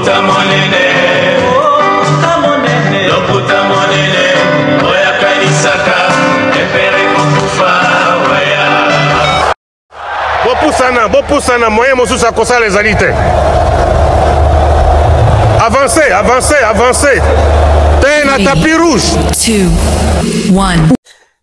Lokuta monene, lokuta monene, oya kanisaka, epere kokufa, oya. Bopusana, moyen mosusu akosa les alités. Avancez, avancez, avancez. T'es un tapis rouge. 2, 1.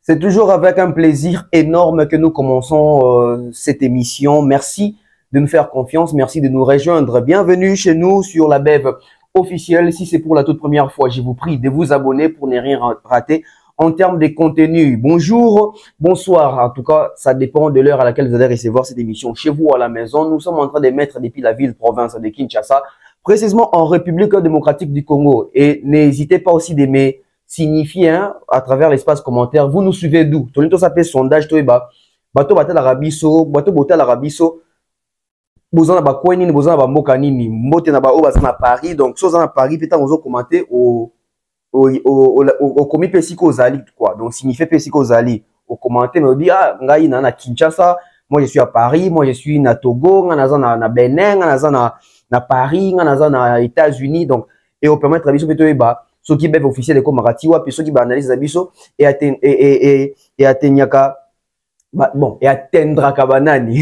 C'est toujours avec un plaisir énorme que nous commençons cette émission. Merci de nous faire confiance, merci de nous rejoindre. Bienvenue chez nous sur la BEV officielle. Si c'est pour la toute première fois, je vous prie de vous abonner pour ne rien rater en termes de contenu. Bonjour, bonsoir. En tout cas, ça dépend de l'heure à laquelle vous allez recevoir cette émission. Chez vous, à la maison, nous sommes en train de mettre depuis la ville-province de Kinshasa, précisément en République démocratique du Congo. Et n'hésitez pas aussi d'aimer signifier à travers l'espace commentaire. Vous nous suivez d'où? Tonito s'appelle sondage Toeba. Bato batel arabiso, bato botel arabiso. Bozana ba kweni, bozana ba mboka nini, mbote na ba oba na Paris. Donc so na Paris, peut-être on commenter au komi pesiko zali quoi. Donc signifie pesiko zali. Au commenter me dit ah ngai na Kinshasa, moi je suis à Paris, moi je suis na Togo, na Benin, na Paris, na États-Unis. Donc et au permettre abiso Toeba. Ceux qui bev officiel de Komaratiwa, puis ceux qui analysent abiso et atteignaka bon et atteindra Kabanani.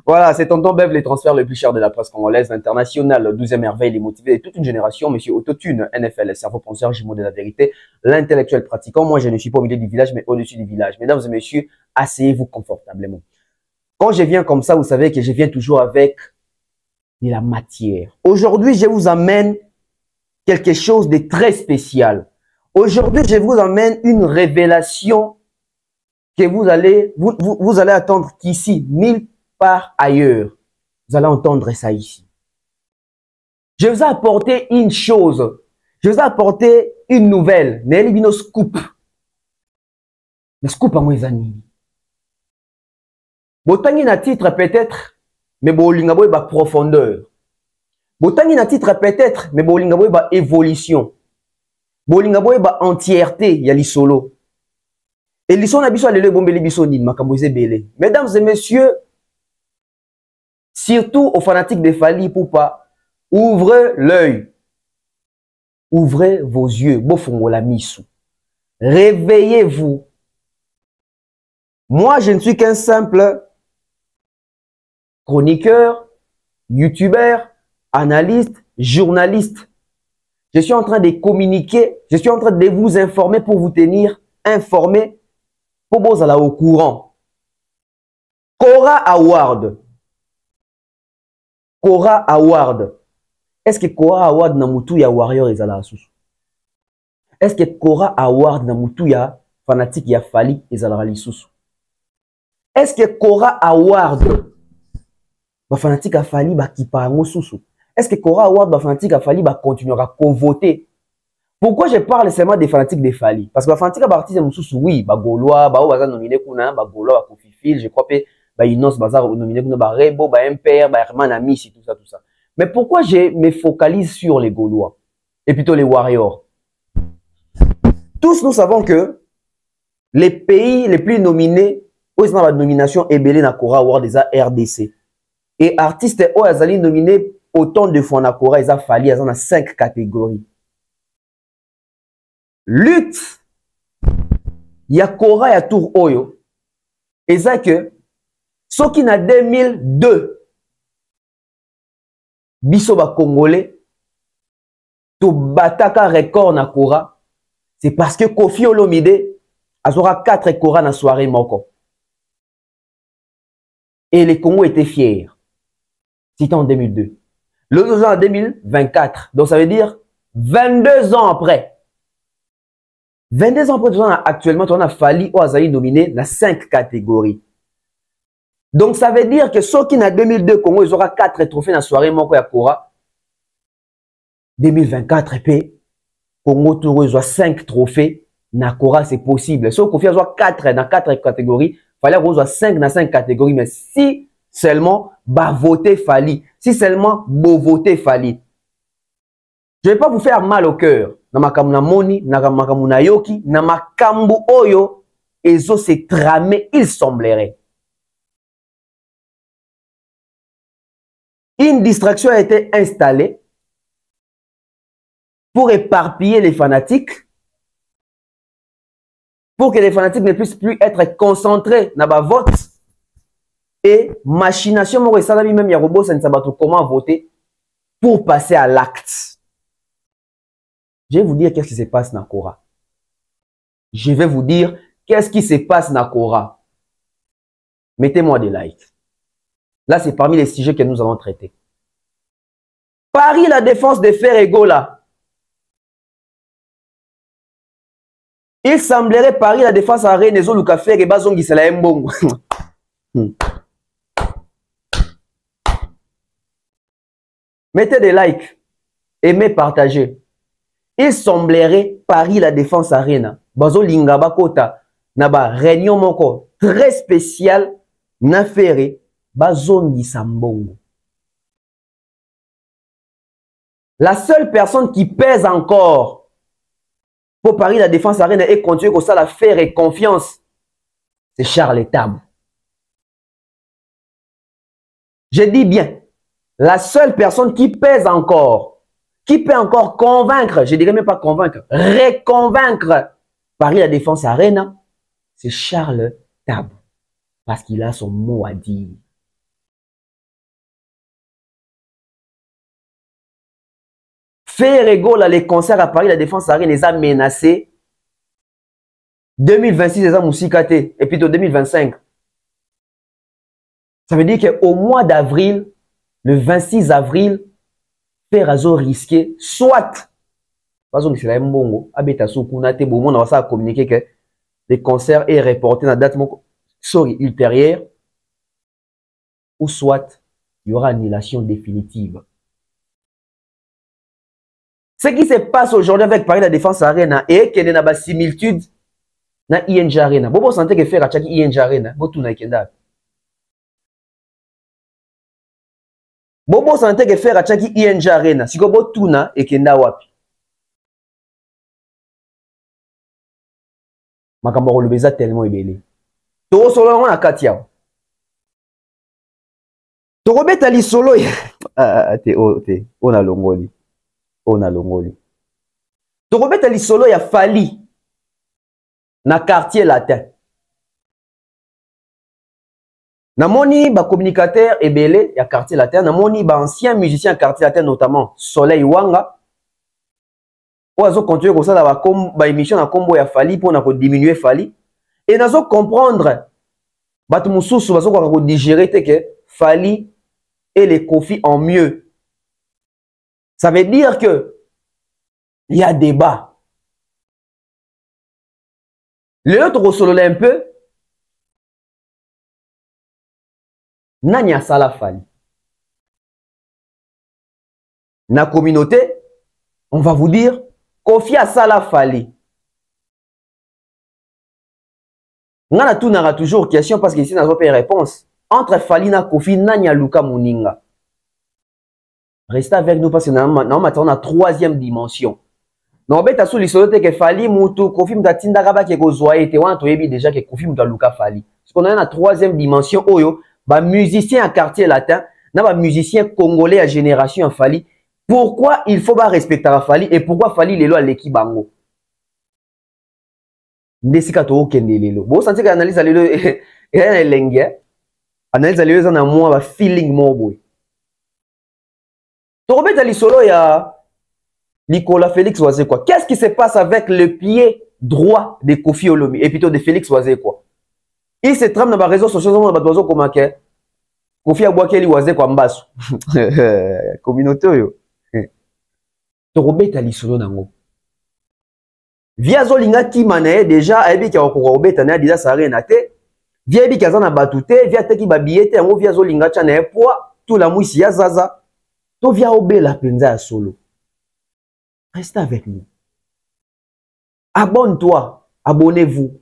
Voilà, c'est tonton Bev, les transferts les plus chers de la presse congolaise, l'international, 12e merveille, les motivés de toute une génération, monsieur Autotune, NFL, cerveau penseur, jumeau de la vérité, l'intellectuel pratiquant. Moi, je ne suis pas au milieu du village, mais au-dessus du village. Mesdames et messieurs, asseyez-vous confortablement. Quand je viens comme ça, vous savez que je viens toujours avec de la matière. Aujourd'hui, je vous amène quelque chose de très spécial. Aujourd'hui, je vous amène une révélation que vous allez attendre qu'ici, nulle part ailleurs. Vous allez entendre ça ici. Je vous ai apporté une chose. Je vous ai apporté une nouvelle. Nelly scoop. Le scoop à moi, les amis. Botangi na titre peut-être, mais bolingaboy ba profondeur. Botangi na titre peut-être, mais bolingaboy ba évolution. Bolingaboy ba entièreté, yali solo. Et l'ison na biso alele bombeli biso ni makamboze belé. Mesdames et messieurs, surtout aux fanatiques de Fally Ipupa, ouvrez l'œil. Ouvrez vos yeux. Bofongola misu. Réveillez-vous. Moi, je ne suis qu'un simple chroniqueur, youtubeur, analyste, journaliste. Je suis en train de communiquer, je suis en train de vous informer pour vous tenir informé pour vous aller au courant. Cora Award. Cora Award. Est-ce que Cora Award na mutu ya warrior ezala asusu? Est-ce que Cora Award na mutu ya fanatique ya Fally ezala lisusu? Est-ce que Cora Award ba fanatique ya Fally ba kipa ngo susu? Est-ce que Cora Award ba fanatique ya Fally ba continuera à voter? Pourquoi je parle seulement des fanatiques de Fally? Parce que ba fanatique ya artiste mususu oui, ba Gaulois, ba baza nominé kuna, ba Gaulois ba Kofifil, je crois que ba Inos bazar nominé kuna, ba Rebo, ba MPR, ba Herman Amici, tout ça. Mais pourquoi je me focalise sur les Gaulois et plutôt les Warriors? Tous nous savons que les pays les plus nominés, où ils ont la nomination ébélée na Cora Award des RDC. Et artistes où ils ont nominé autant de fois na Cora, ils ont Fally, ils ont 5 catégories. Lutte, il y a Cora, il y a Tour Oyo. Et ça que, ce qui n'a 2002, biso ba Congolais, to bataka record na Cora, c'est parce que Kofi Olomide aura 4 Cora na soirée moko. Et les Congos étaient fiers. C'était en 2002. L'autre en 2024. Donc ça veut dire 22 ans après. 22 ans après, actuellement, on a Fally ou Azaï nominé dans 5 catégories. Donc ça veut dire que ceux qui n'ont 2002 Congo, ils auront 4 trophées dans la soirée Moko ya Cora. 2024 EP, Congo Touro, ils ont 5 trophées na Cora, c'est possible. Ceux qui ont 4 dans 4 catégories, Fally ont 5 dans 5 catégories, mais si seulement bah voter Fally, si seulement beau voter Fally. Je ne vais pas vous faire mal au cœur. Na makamu na moni, na makamu na yoki, na makambu oyo, ezo se tramé, il semblerait. Une distraction a été installée pour éparpiller les fanatiques, pour que les fanatiques ne puissent plus être concentrés dans le vote. Et machination, même Yarobo, ça ne sait pas comment voter pour passer à l'acte. Je vais vous dire qu'est-ce qui se passe dans Kora. Je vais vous dire qu'est-ce qui se passe dans Kora. Mettez-moi des likes. Là, c'est parmi les sujets que nous allons traiter. Paris, la défense des faits égaux là. Il semblerait Paris, la défense à Rennes, les autres café et bazongi, c'est la mbongo. Mettez des likes, aimez, partagez. Il semblerait Paris, la défense à Rennes, bazo lingaba kota, naba réunion moko très spéciale, n'affaire, bazongi sambongo. La seule personne qui pèse encore pour Paris, la défense à Rennes et continuer comme ça la faire et confiance, c'est Charles Etabou. Je dis bien, la seule personne qui pèse encore, qui peut encore convaincre, je dirais même pas convaincre, reconvaincre Paris, la défense à Rennes, c'est Charles Etabou. Parce qu'il a son mot à dire. Faire égaux les concerts à Paris, la défense à Rennes les a menacés. 2026, les a moussikate. Et puis 2025. Ça veut dire qu'au mois d'avril, le 26 avril, faire azo risqué, soit, par exemple, c'est la mbongo, abeta soukounate, bon, on va communiquer que les concerts est reporté dans la date ultérieure, ou soit, il y aura annulation définitive. Ce qui se passe aujourd'hui avec Paris la défense Arena et qu'il y a une similitude dans ING Arena. Vous sentez que faire à chaque ING Arena, vous tournez kenda. Vous sentez que faire à chaque ING Arena, si vous tournez et kenda wapi. Makambo le beza tellement ébélé. Toro solo on a katia. Toro betali solo on a longoli. On a longoli. Tokobeta lisolo ya Fali na quartier latin. Namoni ba communicateur ebele ya quartier latin, namoni ba ancien musicien quartier latin notamment Soleil Wanga. Oazo continuer comme ça ba émission na combo ya Fali pour na ko diminuer Fali et nazo comprendre batu mususu bazo ko digérer te que Fali et les Kofi en mieux. Ça veut dire que il y a débat. L'autre ressololé un peu. Nanya Sala Fali. Na communauté, on va vous dire, Kofi a Sala Fali. On a tout n'a toujours question parce qu'ici, on n'a pas de réponse. Entre Fali na Kofi, Nanya Luka Muninga. Restez avec nous parce que maintenant, on a troisième dimension. Non, mais tu as sous l'histoire que Fali Moutou, Kofi Mtatinda Raba qui est gozoé, tu as déjà que Kofi Mtaluka Fali. Parce qu'on a la troisième dimension, Oyo, bah musicien à quartier latin, n'a musicien congolais à génération en Fali. Pourquoi il faut pas respecter la Fali et pourquoi Fali les lois à l'équipe bango? Ndesika to okende lelo. Bon, sentez que analyse lelo et l'engue. Analyse lelo na moi ba feeling mo boy. Torobeta lisolo ya Nicolas Félix Oazé quoi. Qu'est-ce qui se passe avec le pied droit de Kofi Olomide et plutôt de Félix Oazé quoi? Il se trame dans les réseaux sociaux dans les bateaux comme que Kofi Abouakeli Oazé quoi mbasu. Communauté yo. Torobeta lisolo nango. Via Zolinga Kimane déjà ayebi ki okobeta na déjà ça rien até. Via ebi kazana batute via teki babiete yango via Zolinga tchana poids tout la mouisi ya zaza. To via obela penza ya solo. Restez avec nous. Abonne-toi, abonnez-vous.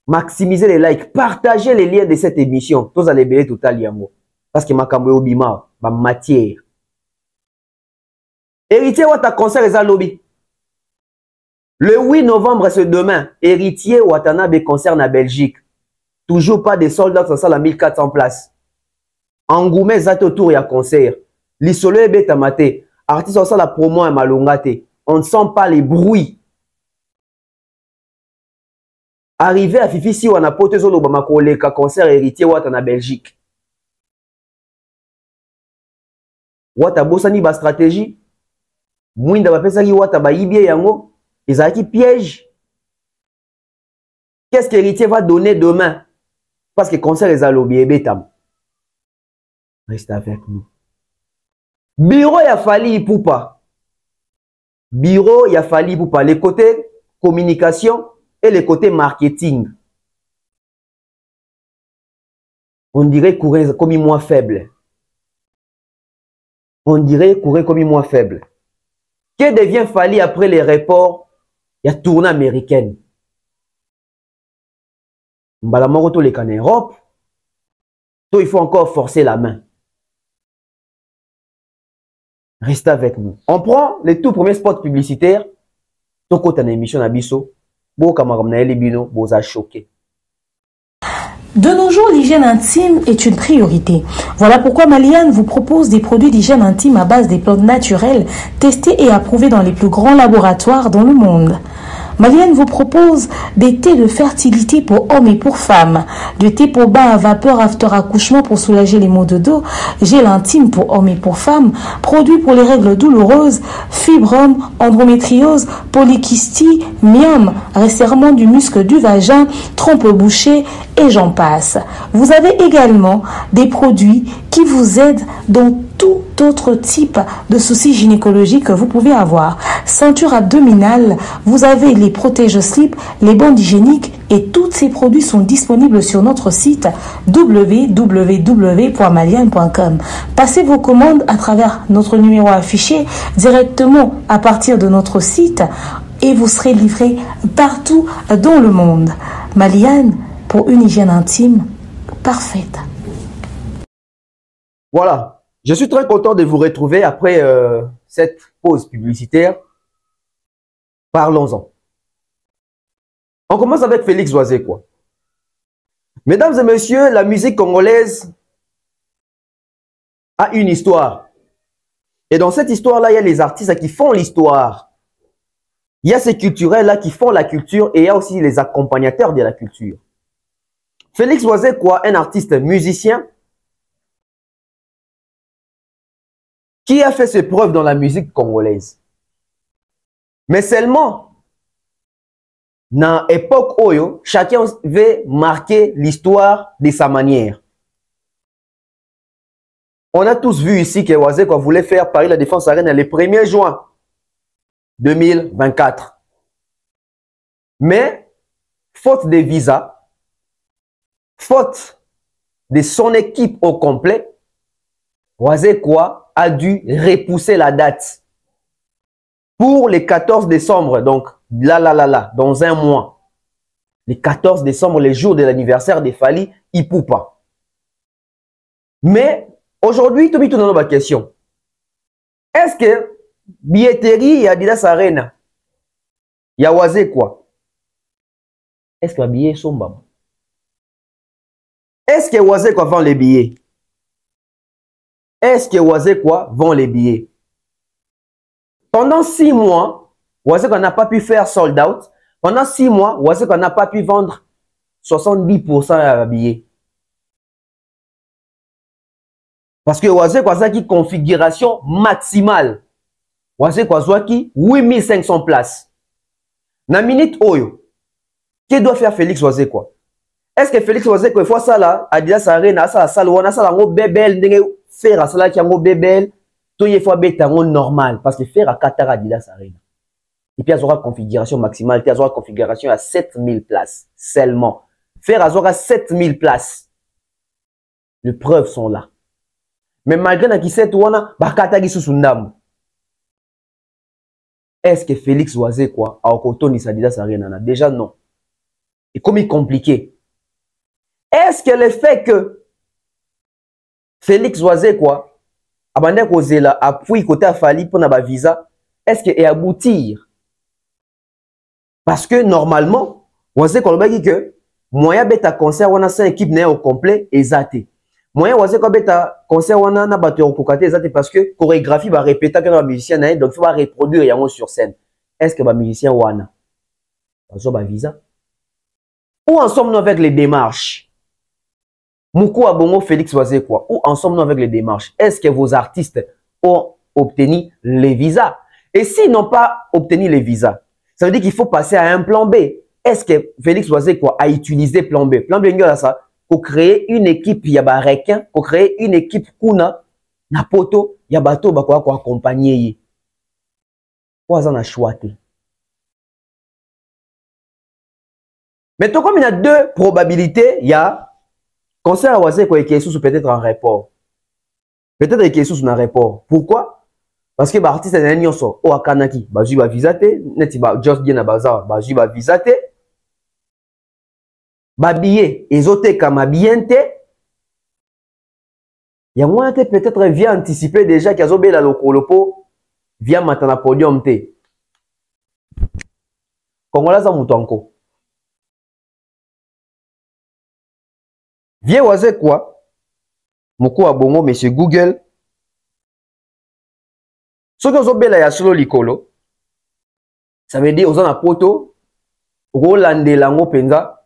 Maximisez les likes, partagez les liens de cette émission. Tous allez béler tout à l'yamo. Parce que ma kambo obima, ma matière. Héritier Wata concert les lobby. Le 8 novembre, c'est demain. Héritier Watanabe concert en Belgique. Toujours pas de soldats, ça la 1400 places. Angoumé Zato Tour, il y a concert. L'isolo est bête maté. Artiste ça la promo est malongate. On ne sent pas les bruits. Arrivé à Fifi si on a poté sur l'Obama Koleka concert héritier Ouata na Belgique. Ouata bossani ba stratégie. Mwinda ba pesaki Ouata ba yibie yango. Ezaki piège. Qu'est-ce qu'héritier va donner demain? Parce que concert est à l'objet bétam. Reste avec nous. Bureau y a fallu pour pas. Bureau y a fallu pour pas. Les côtés communication et les côtés marketing. On dirait courir comme moi faible. On dirait courir comme moi faible. Que devient fallu après les reports? Il y a tournée américaine. Mbalamoro les en Europe. Il faut encore forcer la main. Restez avec nous. On prend les tout premiers spots publicitaires. Toko ta émission Abisso. Bo camarade na elibino, bo a choqué. De nos jours, l'hygiène intime est une priorité. Voilà pourquoi Maliane vous propose des produits d'hygiène intime à base des plantes naturelles, testés et approuvés dans les plus grands laboratoires dans le monde. Maliane vous propose des thés de fertilité pour hommes et pour femmes, du thé pour bain à vapeur after accouchement pour soulager les maux de dos, gel intime pour hommes et pour femmes, produits pour les règles douloureuses, fibrome, endométriose, polykystie, myome, resserrement du muscle du vagin, trompe bouchée et j'en passe. Vous avez également des produits qui vous aident dans tout autre type de soucis gynécologiques que vous pouvez avoir. Ceinture abdominale, vous avez les protège-slip, les bandes hygiéniques et tous ces produits sont disponibles sur notre site www.maliane.com. Passez vos commandes à travers notre numéro affiché directement à partir de notre site et vous serez livré partout dans le monde. Maliane, pour une hygiène intime parfaite. Voilà. Je suis très content de vous retrouver après cette pause publicitaire. Parlons-en. On commence avec Félix Oisé, quoi. Mesdames et messieurs, la musique congolaise a une histoire. Et dans cette histoire-là, il y a les artistes qui font l'histoire. Il y a ces culturels-là qui font la culture et il y a aussi les accompagnateurs de la culture. Félix Oisé, quoi, un artiste musicien qui a fait ses preuves dans la musique congolaise. Mais seulement, dans l'époque où chacun veut marquer l'histoire de sa manière. On a tous vu ici que Oisé voulait faire Paris La Défense Arène le 1er juin 2024. Mais, faute de visa, faute de son équipe au complet, Oisé a dû repousser la date pour le 14 décembre, donc dans un mois. Le 14 décembre, le jour de l'anniversaire de Fally Ipupa. Mais aujourd'hui, tu me donnes ma question. Est-ce que billetterie et Adidas Arena, il y a Oisé quoi? Est-ce que les billets sont bons? Est-ce que Oisé vend les billets? Est-ce que Oisé vend les billets? Pendant 6 mois, Oisé n'a pas pu faire sold out. Pendant 6 mois, Oisé n'a pas pu vendre 70% de billets. Parce que Oisé qui configuration maximale. Oisé qui 8500 places. Na minute oyo, que doit faire Félix Oisé quoi? Est-ce que Félix Oisé il faut ça là, Adidas Arena, ça salwana, ça lango bebel, faire ça là qui ango bebel, tout il faut bête normal parce que faire à Qatar Adidas Arena. Et puis, il y aura configuration maximale, il y aura configuration à 7000 places seulement. Faire à 7000 places. Les preuves sont là. Mais malgré que cette ouana, bakata gisu sundam. Est-ce que Félix Oisé a autorisé sa Adidas Arena? Déjà non. Et comme il est compliqué. Est-ce que le fait que Félix Oisé abandonne cause là, appuie côté à Fally pour na visa, est-ce que aboutir? Parce que normalement, Oisé dit que moyen bêta concert on a 5 équipes au complet et zaté. moyen waze ko beta concert wana na bato okokate ezate parce que chorégraphie va répéter que na musicien na donc faut va reproduire yango sur scène. Est-ce que ba musicien wana bazo ba visa? Où en sommes-nous avec les démarches? Moukou Abongo Félix waze quoi? Où en sommes-nous avec les démarches? Est-ce que vos artistes ont obtenu les visas? Et s'ils n'ont pas obtenu les visas, ça veut dire qu'il faut passer à un plan B. Est-ce que Félix Oisé quoi a utilisé plan B? Plan B, ça, pour créer une équipe yabarequin, pour créer une équipe kuna, na poto, yabato, bakwa quoi accompagner. Quoi en a choisi? Maintenant, comme il y a deux probabilités, il y a concert à Oisé quoi qui est sous peut-être en report. Peut-être qu'il est sous un report. Pourquoi? Parce que l'artiste est un nyonso o akanaki bazui ba visate neti ba just bien na bazar bazui ba visate ba billet ezote kama biente ya moi peut-être vient anticiper déjà qu'il azobe la lokolo po via matana podium te kongola za mutonko vie waze quoi moko abongo monsieur Google. Ce que vous avez ya solo likolo, ça veut dire aux en poto, Rolande Lango Penza,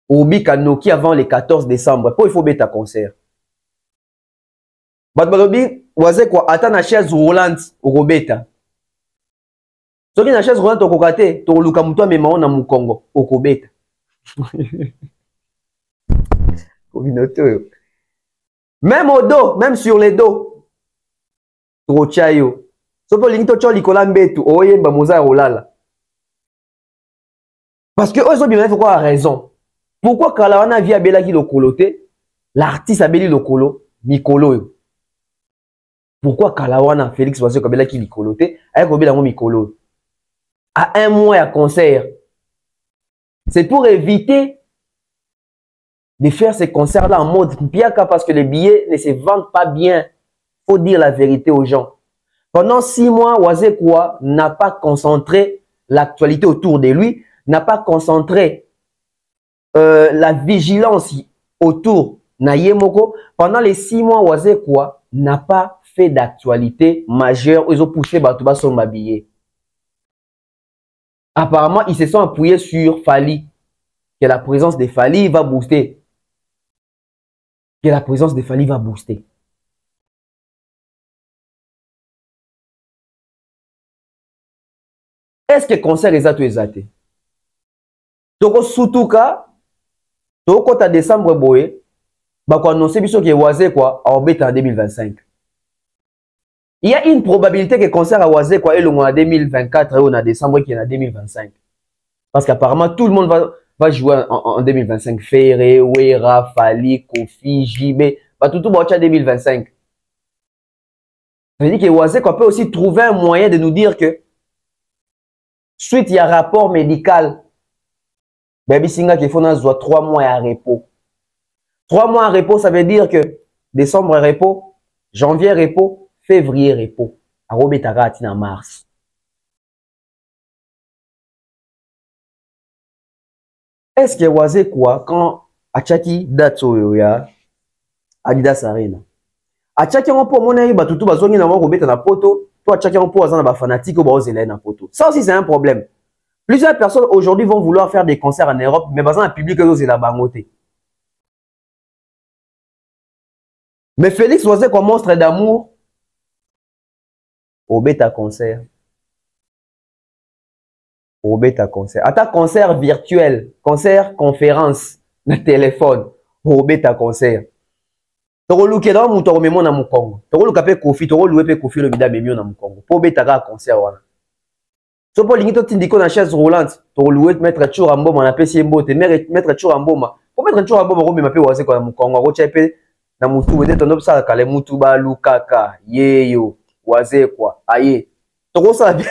Obi Kanoki avant le 14 décembre. Pour il faut bêta concert. Badbalobi, waze quoi, attends la chaise Roland au Robeta. Ce qui est la chaise Roland au Kokate, to luka muto mema na Mukongo au Kobeta. Même au dos, même sur les dos. Rochayo. Sopo lingito cho likola mbetu oyemba moza olala. Parce que eux ont bien pourquoi raison. Pourquoi Kalawana via belaki lokolote, l'artiste a beli lokolo, mikolo. Pourquoi Kalawana Félix Oisé ko belaki likolote, avec obela ngo mikolo. À un mois à concert. C'est pour éviter de faire ces concerts là en mode piaka parce que les billets ne se vendent pas bien. Faut dire la vérité aux gens. Pendant 6 mois, Oisé quoi n'a pas concentré l'actualité autour de lui, n'a pas concentré la vigilance autour Nayemoko. Pendant les 6 mois, Oisé quoi n'a pas fait d'actualité majeure. Ils ont poussé Batouba son habillé. Apparemment, ils se sont appuyés sur Fali. Que la présence de Fali va booster. Que la présence de Fali va booster. Est-ce que le concert est exact? Donc, surtout cas, donc, quand décembre, boye, bah, quand on sait bien que Oisé quoi, en 2025. Il y a une probabilité que le concert à Oisé quoi, est le mois 2024 et on a décembre qui est en 2025. Parce qu'apparemment, tout le monde va jouer en 2025. Ferré, Wera, Fali, Kofi, JB, bah, tout va en 2025. Ça veut dire que Oisé quoi peut aussi trouver un moyen de nous dire que suite, il y a rapport médical. Baby Singa qui faut 3 mois à repos. 3 mois à repos, ça veut dire que décembre repos, janvier repos, février repos. À Robetagati en mars. Est-ce que Oisé quoi quand Achaki Datso ya Adidas Arena? Achaki on peut mon ba tutu bazongi na Robeta na poto. Chacun peut avoir des fanatiques ou poto. Ça aussi, c'est un problème. Plusieurs personnes aujourd'hui vont vouloir faire des concerts en Europe, mais dans un public, c'est la bangoté. Mais Félix Oisé comme monstre d'amour au bêta concert. Au bêta concert. Attends, concert virtuel, concert conférence, le téléphone, au bêta concert. Tokoluke dans mon toromemo na Mukongo. Tokoluka pe Kofi, tokoluwe pe Kofi le bida memio na Mukongo. Po betaka concert wana. So po lingito tindiko na chaise roulante, tokoluwe mettre Churamboma na pesi mbote, mettre Churamboma. Po mettre Churamboma ko mema pe Oisé ko na Mukongo, ko chepe na mutu wede tono sala kale mutu ba lukaka. Yeyo, Oisé quoi. Aye. Toko sala bien.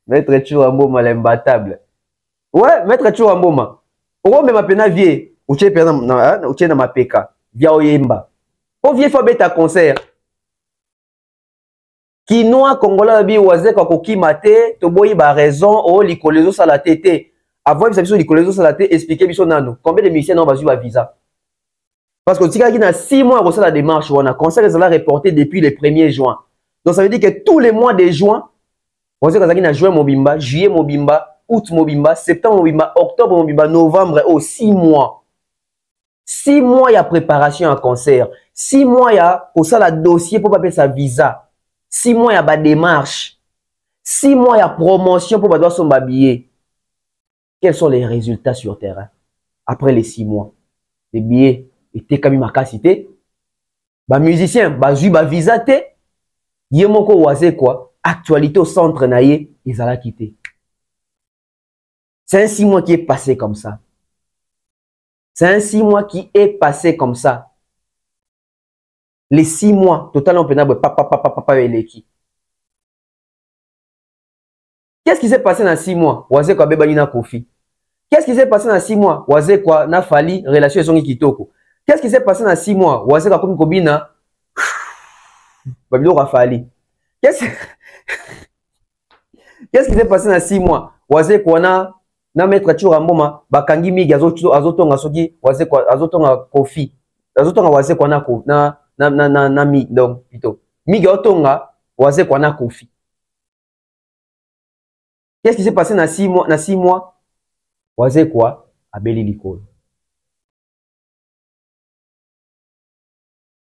Mettre Churamboma l'imbattable. Ouais, mettre Churamboma. Oro me mapena vie, uche pena na uche na mapeka, via oyemba. Po vie fa beta concert. Kinoa Congolais bi Oisé kwa kokima te, to boyi ba raison o likolezo sala tete. avant biso likolo ça la te expliquer biso nano combien de musiciens ont bazu ba visa. Parce que tika qui na 6 mois ko la démarche on a concert les a reporté depuis le 1er juin. Donc ça veut dire que tous les mois de juin on sait que na juin mobimba, juillet mobimba, août mobimba, septembre mobimba, octobre mobimba, novembre 6 mois. 6 mois il y a préparation à concert. 6 mois il y a pour ça la dossier pour payer sa visa. 6 mois il y a ba démarche. 6 mois il y a promotion pour ba son billet. Quels sont les résultats sur terrain après les 6 mois? Les billets étaient comme ma cité. Ba musicien, ba ju ba visa te. Yemoko waze quoi? Actualité au centre naïe, ils allaient quitter. C'est un 6 mois qui est passé comme ça. C'est un 6 mois qui est passé comme ça. Les 6 mois, totalement pénable, papa et l'équipe. Qu'est-ce qui s'est passé dans 6 mois? Waze quoi bebanina Kofi. Qu'est-ce qui s'est passé dans 6 mois? Waze quoi na fali relation son kitoko. Qu'est-ce qui s'est passé dans 6 mois? Waze quoi comme kobina babilo rafali. Qu'est-ce qui s'est passé dans 6 mois? Waze quoi na maître Churamboma bakangi migi azotonga soki waze quoi azotonga Kofi. Azotonga waze quoi na mi donc plutôt. Migi otonga waze quoi na Kofi. Qu'est-ce qui s'est passé dans 6 mois? Dans 6 mois, waze quoi? Abeli Likolo.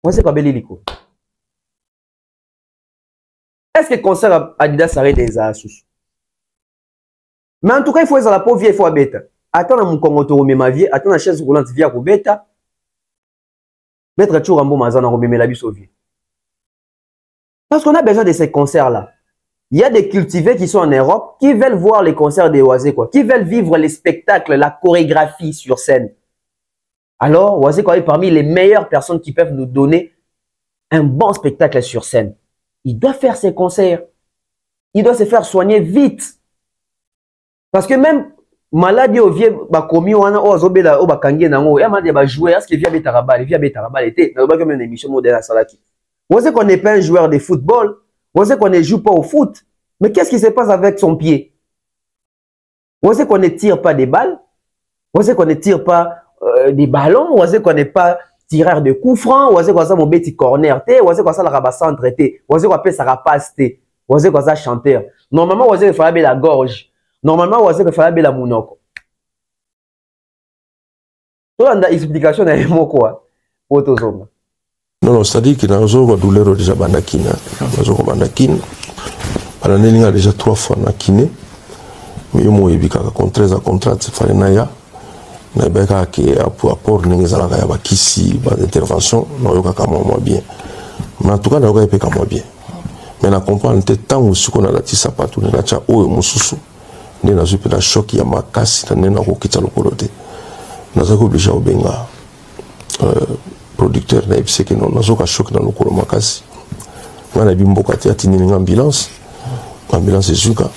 Waze quoi Abeli Likolo? Est-ce que le concert Adidas s'arrête des assos? Mais en tout cas, il faut être à la pauvre vie, il faut abeta. Attends mon Congo ma vie, attends la chaise roulante via Robeta. Mettre Churambo Mazana remet la vie sauvée. Parce qu'on a besoin de ces concerts-là. Il y a des cultivés qui sont en Europe qui veulent voir les concerts des Oisé, quoi, qui veulent vivre les spectacles, la chorégraphie sur scène. Alors, Oisé quoi est parmi les meilleures personnes qui peuvent nous donner un bon spectacle sur scène. Il doit faire ses concerts. Il doit se faire soigner vite. Parce que même maladie au vieux bakomi wana o azobela o bakangie nango ya mande ba jouer est-ce que via betarabal était na ba comme une émission moderne à Salaki. Oisé qu'on n'est pas un joueur de football. On sait qu'on ne joue pas au foot, mais qu'est-ce qui se passe avec son pied? On sait qu'on ne tire pas des balles, on sait qu'on ne tire pas des ballons, on sait qu'on n'est pas tireur de coups francs, on sait qu'on a mon petit corner, on sait qu'on a la rabassante, on sait qu'on a sa rapace, on sait qu'on a chanteur. Normalement, on sait qu'il fallait la gorge, normalement, on sait qu'il fallait la mounoko. Tout le monde a une explication d'un mot quoi, pour tous les hommes. Non, c'est-à-dire que nous avons douleur déjà bandakine. Nous avons bandakine. On a déjà 3 fois nakine. Mais moi, il y a un contrat, c'est fallait naya. Na beka qui apport n'engagera pas ya kisi ba intervention, non yoka kama moi bien. Mais en tout cas, na yoka epeka moi bien. Mais na comprendre te tant où ce qu'on a la tisa patu na cha o mususu. Ndi na zupe na choc ya makasi na nena ko kitalo kolote. Na zako obligé obenga producteur na ipse que non nazoka choc dans le kolo makasi ngana bimboka ti atini nga ambulance ezuka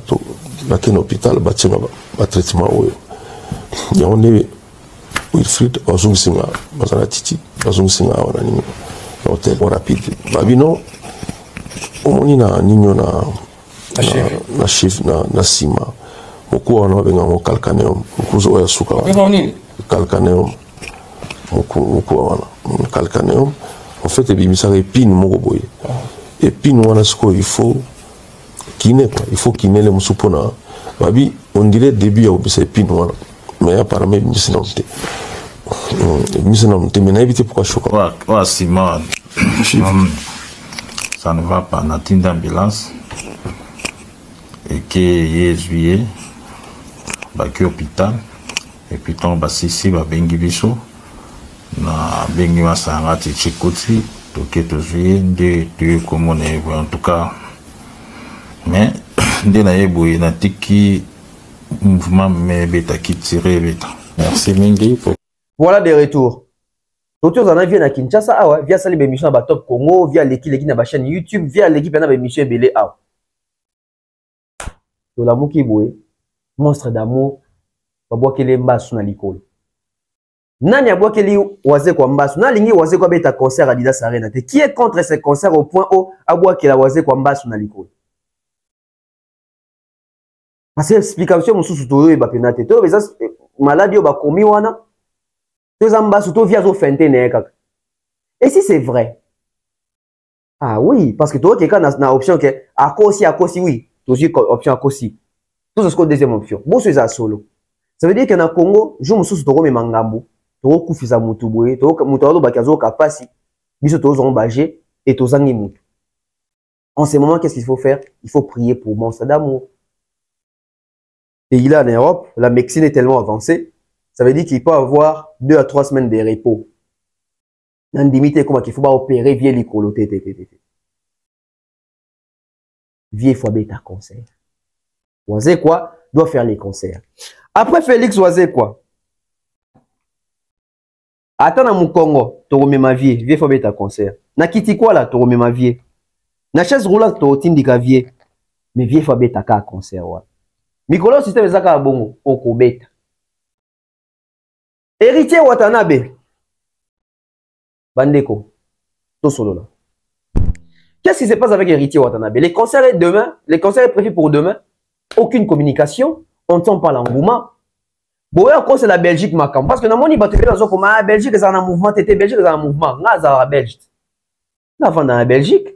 to na ken hôpital ba tsenga ba traitement oyo ya onne Wilfried bazungisinga bazana titi bazungisinga wana ni hotel rapide babino omoni na ninyo na chef na sima moko wana benga mo calcaneum kuzo oya suka calcaneum calcaneum en fait ebimisa épine moko boye épine wana siko il faut kiné quoi il faut kiné le musupona babi on dirait début ya obisa épine wana mais apparemment ebimisa nomte mais na éviter pourquoi choka wa Simon ça ne va pas natinda d'ambulance et que hier juillet baki hôpital et puis ton basisi ba bengi biso na bengi masanga tchikoti toke tozuye nde tu comme on est en tout cas mais nde na yeboye na tiki mouvement mais beta qui tirer beta merci mingi pour voilà des retours retours en vient à Kinshasa awa via sali émission ba Top Congo via l'équipe na ba chaîne YouTube via l'équipe na ba émission belé awa to la muki boye monstre d'amour ba boakele mbasu na likolo. Nani abwakeli waze kwa mbasu na lingi waze kwa beta concert Adidas Arena te qui est contre ces concerts au point où abwakela waze kwa mbasu na likolo. Parce que explication mosusu to ba penate to beza maladie ba komi wana to zamba surtout via zo fente ne kaka. Et si c'est vrai? Ah oui, parce que toi quelqu'un na option que à cause oui, toujours option à cause. Tout ce que deuxième option. Bon c'est ça solo. Ça veut dire que na Congo, je mosusu to me mangambo, to kufisa mutu boye, to mutu alo ba kazo kapasi. Biso to zo mbaje et to zangi mutu. En ce moment, qu'est-ce qu'il faut faire? Il faut prier pour monstre d'amour. Et il est en Europe, la médecine est tellement avancée, ça veut dire qu'il peut avoir 2 à 3 semaines de repos. Dans une limite, comment qu'il faut pas opérer via l'écolo. Vieux fois bêta concert. Oisé quoi? Doit faire les concerts. Après Félix Oisé quoi? Attends dans mon Congo, tu remets ma vie, vieux fois bêta concert. Na kiti quoi là, tu remets ma vie. Na chaise roulante, tu tindika vie. Mais vieux fois bêta ka concert ouais. Mikolo système ezaka bongo okobeta. Héritier Watanabe. Bandeko. Tout solo là. Qu'est-ce qui se passe avec Héritier Watanabe? Les concerts est demain, les concerts est prévu pour demain. Aucune communication, on n'entend pas l'engouement. Bon, encore c'est la Belgique macam parce que dans mon ibaté dans comme la Belgique est en mouvement, tété Belgique est en mouvement, ngaza la Belgique. Là dans la Belgique.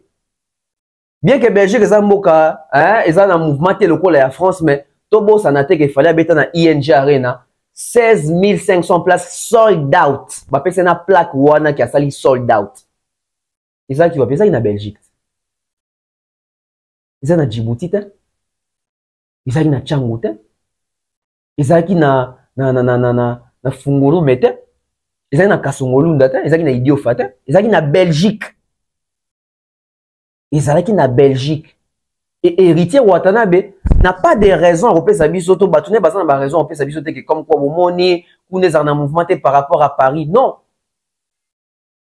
Bien que Belgique est en moka, hein, est en mouvement té le col la France mais Tobo Sanate qu'il fallait habiter dans ING Arena 16 500 places sold out. Bah c'est une plaque wana qui a sali sold out. Et ça qui va ça en Belgique. Et ça na Djibouti te. Et ça na Tchangou te. Et ça qui na Fungolo mete. Et ça na Kasongolu ndate. Et ça qui na Idiofate. Et ça qui na Belgique. Et ça qui na Belgique. Et Héritier Watanabe n'a pas de raison à repérer sa biso to batune basan na raison à repérer sa biso que comme quoi moni kounes en mouvement par rapport à Paris non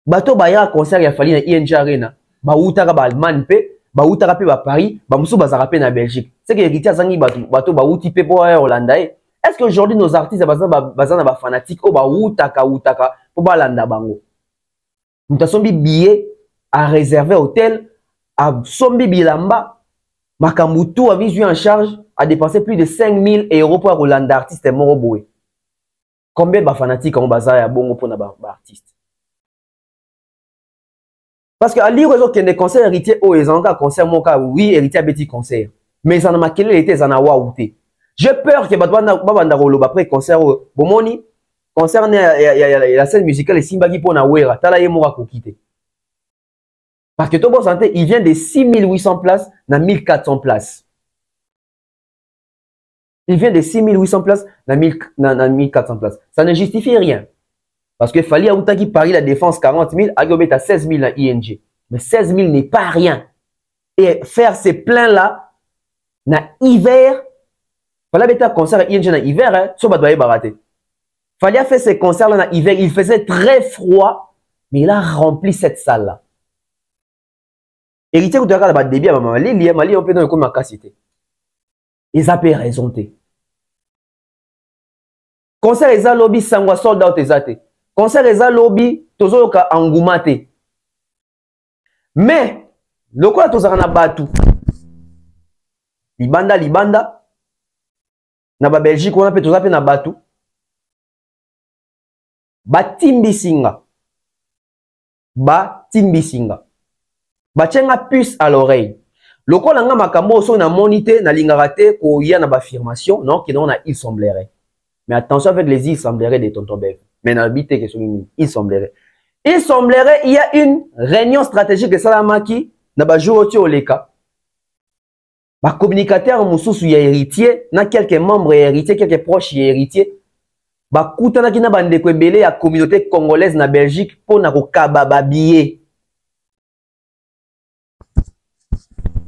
bato baya concert ya fali na ING Arena ba utaka ba Allemagne pe ba utaka pe ba Paris ba musu bazaka pe na Belgique c'est que Héritier zangi bato ba uti pe po Hollanda est-ce que aujourd'hui nos artistes bazana ba fanatiques o ba utaka po ba landa bango mutasombi billet à réserver hôtel à sombi bilamba Makambutu a mis en charge à dépenser plus de 5 000 € pour Roland d'artiste Moroboué. Combien de fanatiques ont bazar à bongo pour n'avoir artiste? Parce que à lire raison qu'il y a des concerts héritiers au ezanga concert mon cas oui héritier petit concert mais ça n'a pas quel était ça n'a pas outé. J'ai peur que babanda rolo après concert bomoni concert la scène musicale et simbagi pour na wera tala ye mora ko quitter. Parce que Tobo Santé, il vient de 6800 places dans 1400 places. Il vient de 6800 places dans 1400 places. Ça ne justifie rien. Parce que Fali Aoutaki Paris la défense 40 000, Agobet à 16 000 dans ING. Mais 16 000 n'est pas rien. Et faire ces pleins-là, dans hiver, Fali a fait un concert à ING dans hiver, hein, ça va doyer barater. Fali a fait ces concerts-là dans hiver, il faisait très froid, mais il a rempli cette salle-là. Héritier ou la débit à maman Mali on peut dans ma capacité. Ils ont raison té. Concert eza lobby sangwa sold out ezate. Concert eza lobby tozo ka engouemate. Mais le quoi tozaka na batu. Libanda na ba Belgique on a pe toza pe na batu. Batimbi singa. Bachenga puce à l'oreille. Le quoi langa makambo so na monité na lingaraté ko ya na ba affirmation non qui non il semblerait. Mais attention avec les il semblerait des tonton Bev. Mais na bité que il semblerait. Il semblerait il y a une réunion stratégique de Salamaki na ba jour au leka. Ba communicateur mususu ya héritier na quelques membres héritiers quelques proches héritiers. Ba kutana ki na bande ko ebele ya communauté congolaise na Belgique pour na ko kababa billet.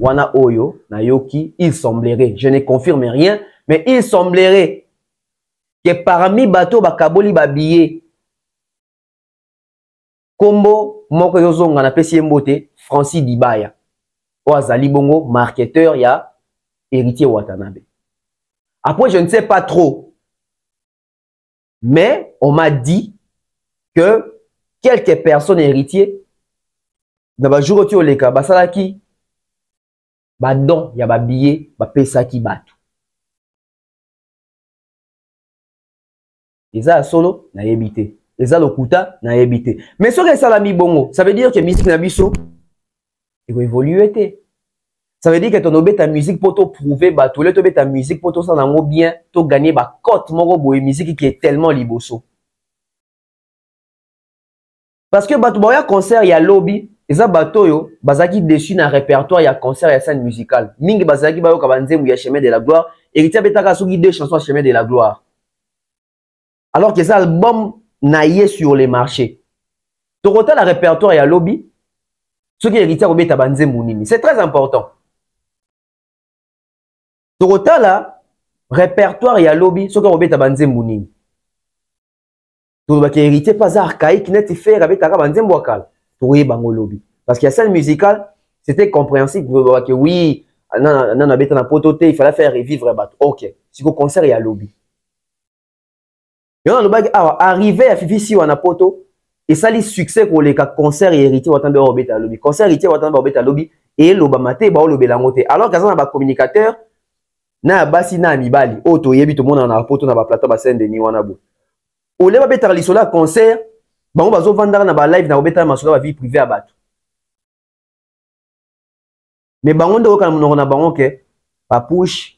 Wana Oyo, Nayoki, il semblerait, je ne confirme rien, mais il semblerait que parmi bateau bakaboli babillet, Kombo, Moko Yozonga na pesi mbote, Francis Dibaya, Oazali Bongo, marketeur, ya Héritier Watanabe. Après, je ne sais pas trop, mais on m'a dit que quelques personnes héritiers, dans le jour où tu as les cas, basalaki, ba don ya ba billet ba pesa ki batu Eza solo na yebite. Eza lokuta na yebite. Mais ce que ça la mi bongo, ça veut dire que musique na biso il va évoluer. Ça veut dire que ton obé ta musique pour te prouver bah tout le temps ta musique pour te ça nango bien, to gagner ba cote moko boye musique qui est tellement liboso. Parce que bato boya concert ya lobby, eza bato yo bazaki dessus na répertoire ya concert ya scène musicale. Mingi bazaki bayo kabanzemu ya chemin de la gloire, Héritier betaka soki 2 chansons chemin de la gloire. Alors que ça album naïe sur les marchés. Torota la répertoire ya lobby, ce qui est Héritier obeta banzemu nini. C'est très important. Torota la répertoire ya lobby, ce qui est obeta banzemu nini. Torota Héritier pas archaïque net faire avec ta banzemu wakal. Touré bango lobby. Parce que la scène musicale, c'était compréhensible que oui, non beta na pototé, il fallait faire revivre bat. OK. Si au concert il y a lobby. Yon le bag arrivé à Fifi si on a poto et ça les succès pour les concert Héritier watambe obeta lobby. Concert Héritier watambe obeta lobby et loba maté ba lobe la moté. Alors que ça na ba communicateur na basi na mibali auto yebi to mona na poto na ba plateau ba scène de ni wana bo. Au le ba beta lisola concert bango bazo vendre na ba live na obeta masola ba vie privée à bato. Mais bango ndo ka monoko na bango ke papouche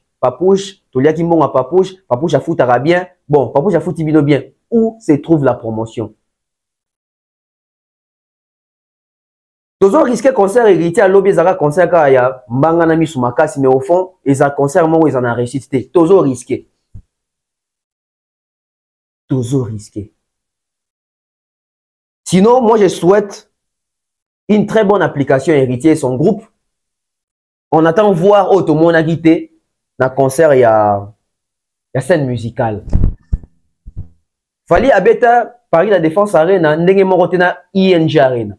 tolia ki mbonga papouche a foutara bien. Bon, papouche a fouti bino bien. Où se trouve la promotion? Toujours risqué concert Héritier à lobby zara concert ka ya mbanga na misu makasi mais au fond ils a concert mo ils en a réussite. Toujours risqué. Toujours risqué. Sinon, moi je souhaite une très bonne application Héritier et son groupe. On attend voir auto monde a quitté dans concert il y a scène musicale. Fali abeta Paris la Défense Arena ndenge moko na ING Arena.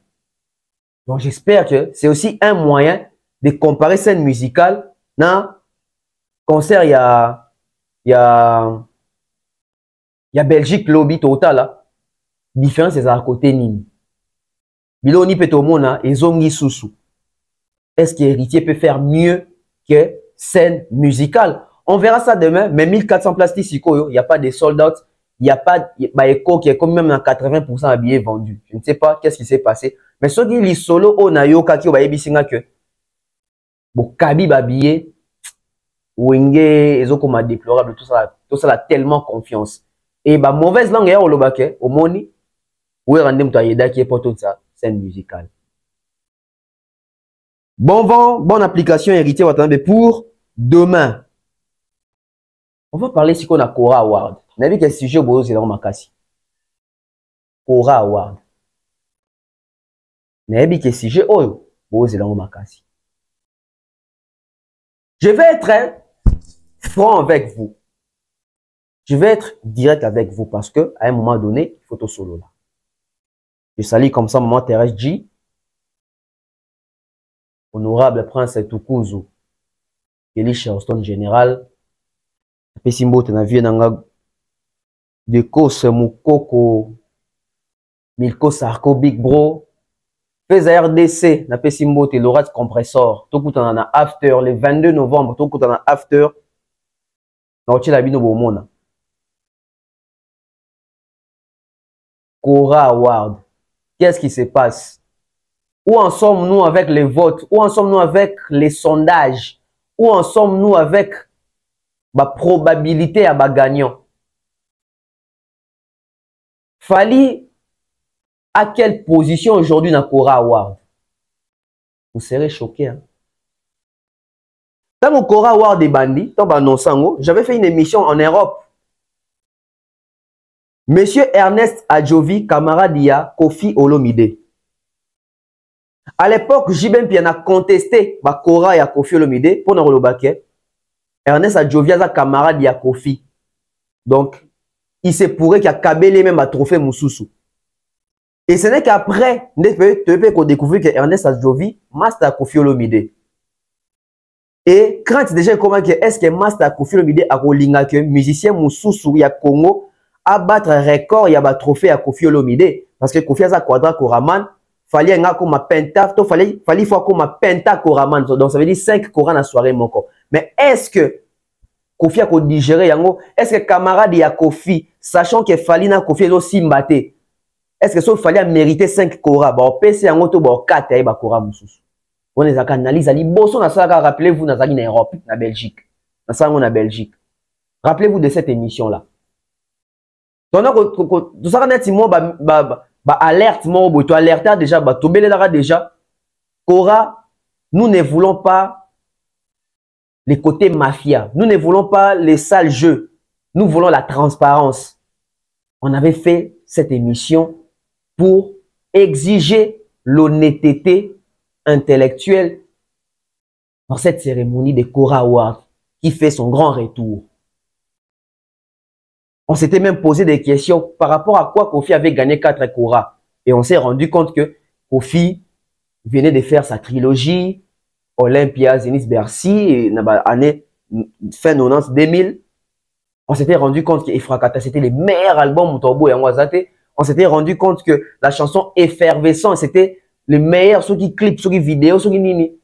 Donc j'espère que c'est aussi un moyen de comparer scène musicale na concert il y a Belgique lobby total là. Différence c'est à côté nini. Biloni petomona ezongi susu. Est-ce que Héritier peut faire mieux que scène musicale? On verra ça demain, mais 1400 places ici, il n'y a pas de sold out, il n'y a pas d'écho qui est comme même dans 80% de billets vendus. Je ne sais pas qu'est-ce qui s'est passé. Mais ce qui est solo, on a yo kaki, on va y que bon, kabi ba billet, wenge, ezo comme déplorable, tout ça a tellement confiance. Et bah, mauvaise langue, on le au moni, où est rendez mouta qui est pour tout ça, scène musicale. Bon vent, bonne application Héritier Watambe pour demain. On va parler si on a Cora Award. On a vu quel sujet au c'est dans ma casse. Cora Award. On a vu quel sujet au c'est dans ma casse. Je vais être franc avec vous. Je vais être direct avec vous parce que à un moment donné, il faut tout solo là. Je salue comme ça maman Thérèse G. Honorable Prince Tukuzu, Kelly Charleston Général, Pesimbo Tenavie Nanga, de Kos Mukoko, Milko Sarko Big Bro, Feza RDC, na Pesimbo te Lorat Compressor, Tokuta na After, le 22 novembre, Tokuta na After, na Ochela Bino Bomona. Cora Award, qu'est-ce qui se passe? Où en sommes-nous avec les votes? Où en sommes-nous avec les sondages? Où en sommes-nous avec la probabilité à gagnant? Fali, à quelle position aujourd'hui dans Cora Award? Vous serez choqués. Hein? Dans mon Cora Award des bandits, j'avais fait une émission en Europe. Monsieur Ernest Adjovi, camarade d'IA, Kofi Olomide. À l'époque, Jibem Pian a contesté Cora et Kofi Olomide pour nous le Ernest Adjovi a camarade de Kofi. Donc, il se pourrait qu'il y a Kabele même à trophée Moussoussou. Et ce n'est qu'après, tu peux découvrir que Ernest Adjovi, master Kofi Olomide. Et quand déjà comment que est-ce que master Kofi Olomide a rolinga que musicien Moussoussou ya Congo a battre record il y a trophée à Kofi Olomide parce que Kofi a quadra Koraman. Fallait un comme penta, fallait fois comme penta Koraman. Donc ça veut dire 5 Korans à soirée mon corps. Mais est-ce que Kofi a digéré yango. Est-ce que camarade ya Kofi, sachant que Fali na Kofi est aussi mbaté, est-ce que Fali a mérité 5 Kora? Bah, PC yango to ba 4 ya ba Kora mususu. On les a analyse ali bosso na ça, rappelez-vous na zaki na Europe, na Belgique. Na ça na Belgique. Rappelez-vous de cette émission là. Donc tout ça net mo ba alerte mo bo to alerter déjà ba to belela déjà. Kora, nous ne voulons pas les côtés mafia. Nous ne voulons pas les sales jeux. Nous voulons la transparence. On avait fait cette émission pour exiger l'honnêteté intellectuelle dans cette cérémonie de Kora Award qui fait son grand retour. On s'était même posé des questions par rapport à quoi Kofi avait gagné 4 Kora. Et on s'est rendu compte que Kofi venait de faire sa trilogie Olympia, Zenith, Bercy, et année fin 90, 2000. On s'était rendu compte que Efrakata, c'était les meilleurs albums Mutombo et Anwazate. On s'était rendu compte que la chanson Effervescent, c'était les meilleurs, ceux qui clips, ceux qui vidéos, ceux qui nini.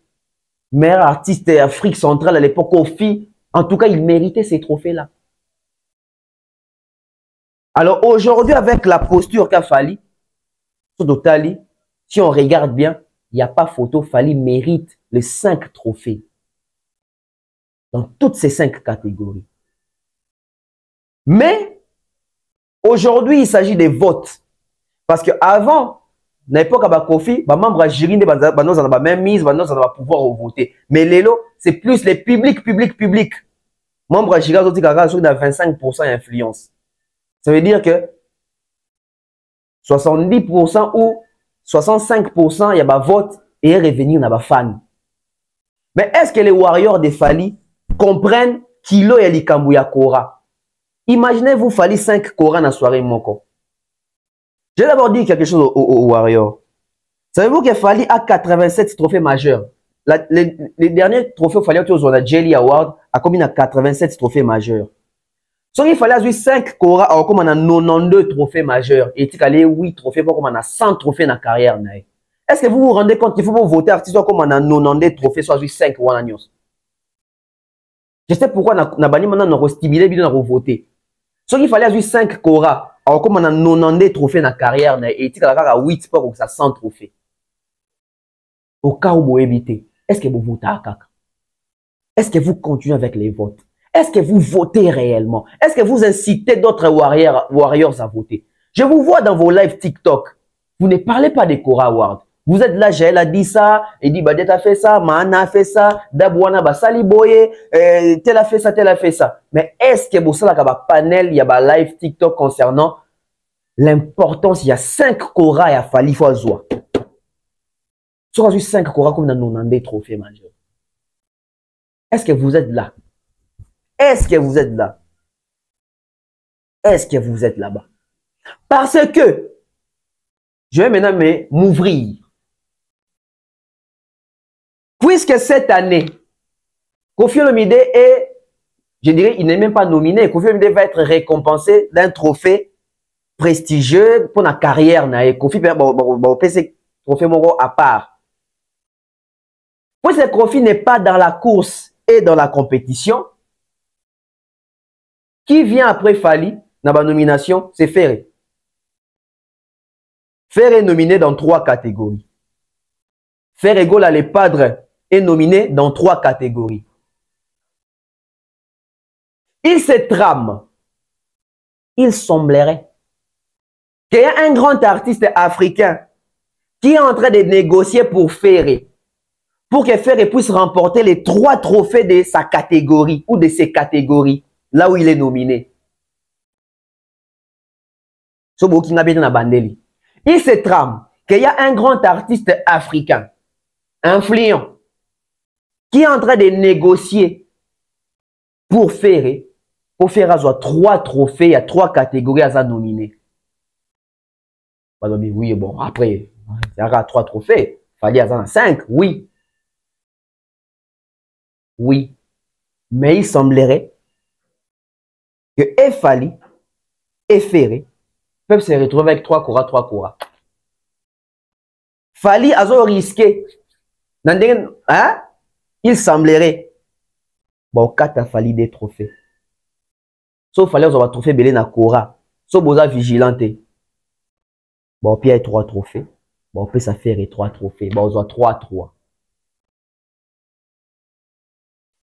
Meilleur artiste Afrique centrale à l'époque, Kofi. En tout cas, il méritait ces trophées-là. Alors aujourd'hui, avec la posture qu'a Fali, si on regarde bien, il n'y a pas photo, Fali mérite les 5 trophées. Dans toutes ces 5 catégories. Mais, aujourd'hui, il s'agit des votes. Parce qu'avant, à l'époque de Kofi, les membres de jury n'ont pas même mise, ils ont pouvoir voter. Mais Lelo, c'est plus les publics. Membres de jury ont 25% d'influence. Ça veut dire que 70% ou 65%, il y a un vote et un revenu dans les fans. Mais est-ce que les warriors de Fali comprennent qu'il y a les Kambouya Kora? Imaginez-vous Fali 5 Kora dans la soirée Moko. J'ai d'abord dit quelque chose aux warriors. Savez-vous que Fali a 87 trophées majeurs? Les derniers trophées Fali ont la Jelly Award a combien à 87 trophées majeurs. So il fallait avoir 5 Kora, alors comme on a 92 trophées majeurs, et il y a 8 trophées, comme on a 100 trophées dans la carrière. Est-ce que vous vous rendez compte qu'il faut voter artiste comme on a 92 trophées, soit 5 ou 1 news? Je sais pourquoi on a banni maintenant, on a stimulé, on a voté. So il fallait avoir 5 Kora, alors comme on a 92 trophées dans la carrière, et il y a 8 sports, donc ça 100 trophées. Au cas où vous évitez, est-ce que vous votez à Kaka? Est-ce que vous continuez avec les votes? Est-ce que vous votez réellement? Est-ce que vous incitez d'autres warriors à voter? Je vous vois dans vos lives TikTok. Vous ne parlez pas des Kora Awards. Vous êtes là, Jaël a dit ça, il dit Badet a fait ça, Mahana a fait ça, Dabouana Basali Boye, tel a fait ça, tel a fait ça. Mais est-ce que vous avez un panel, il y a un live TikTok concernant l'importance, il y a 5 Kora et à Fali Foazoua. Si on a 5 Kora comme dans nos trophées majeurs. Est-ce que vous êtes là? Est-ce que vous êtes là? Est-ce que vous êtes là-bas? Parce que je vais maintenant m'ouvrir. Puisque cette année, Koffi Olomide est, je dirais, il n'est même pas nominé. Koffi Olomide va être récompensé d'un trophée prestigieux pour la carrière. Koffi PC trophée à part. Puisque Koffi n'est pas dans la course et dans la compétition, qui vient après Fali dans la nomination, c'est Ferré. Ferré est nominé dans 3 catégories. Ferré Gola les Padres est nominé dans 3 catégories. Il se trame. Il semblerait qu'il y a un grand artiste africain qui est en train de négocier pour Ferré. Pour que Ferré puisse remporter les 3 trophées de sa catégorie ou de ses catégories. Là où il est nominé. Il se trame qu'il y a un grand artiste africain, influent, qui est en train de négocier pour faire 3 trophées, il y a 3 catégories à nominer. Oui, bon, après, il y aura 3 trophées, il fallait avoir 5, oui. Oui, mais il semblerait que Fali et Ferré peuvent se retrouver avec 3 Kora. Fali a risqué. Hein? Il semblerait. Bon, 4 a Fali des trophées. Sauf fallait avoir trophée belé na Cora. Sauf boza vigilante. Bon, puis il y a 3 trophées. Bon, on peut ça faire 3 trophées. Bon, on a 3-3.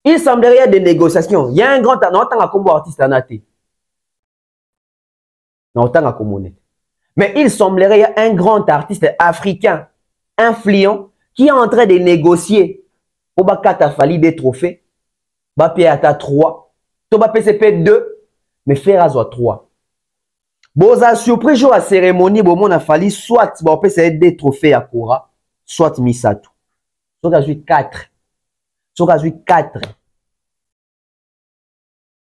Il semblerait y a des négociations. Il y a un grand non, tant comme artiste en athée. Non, tant comme mais il semblerait y a un grand artiste africain influent qui est en train de négocier pour bakata fali des trophées. Ba piata 3. To ba PCP 2. Mais faire à 3. Bon, ça surpris jour à cérémonie, bon, on a fallu soit, bon, peut c'est des trophées à Cora, soit Misato. Soit à 4. Soit à 4.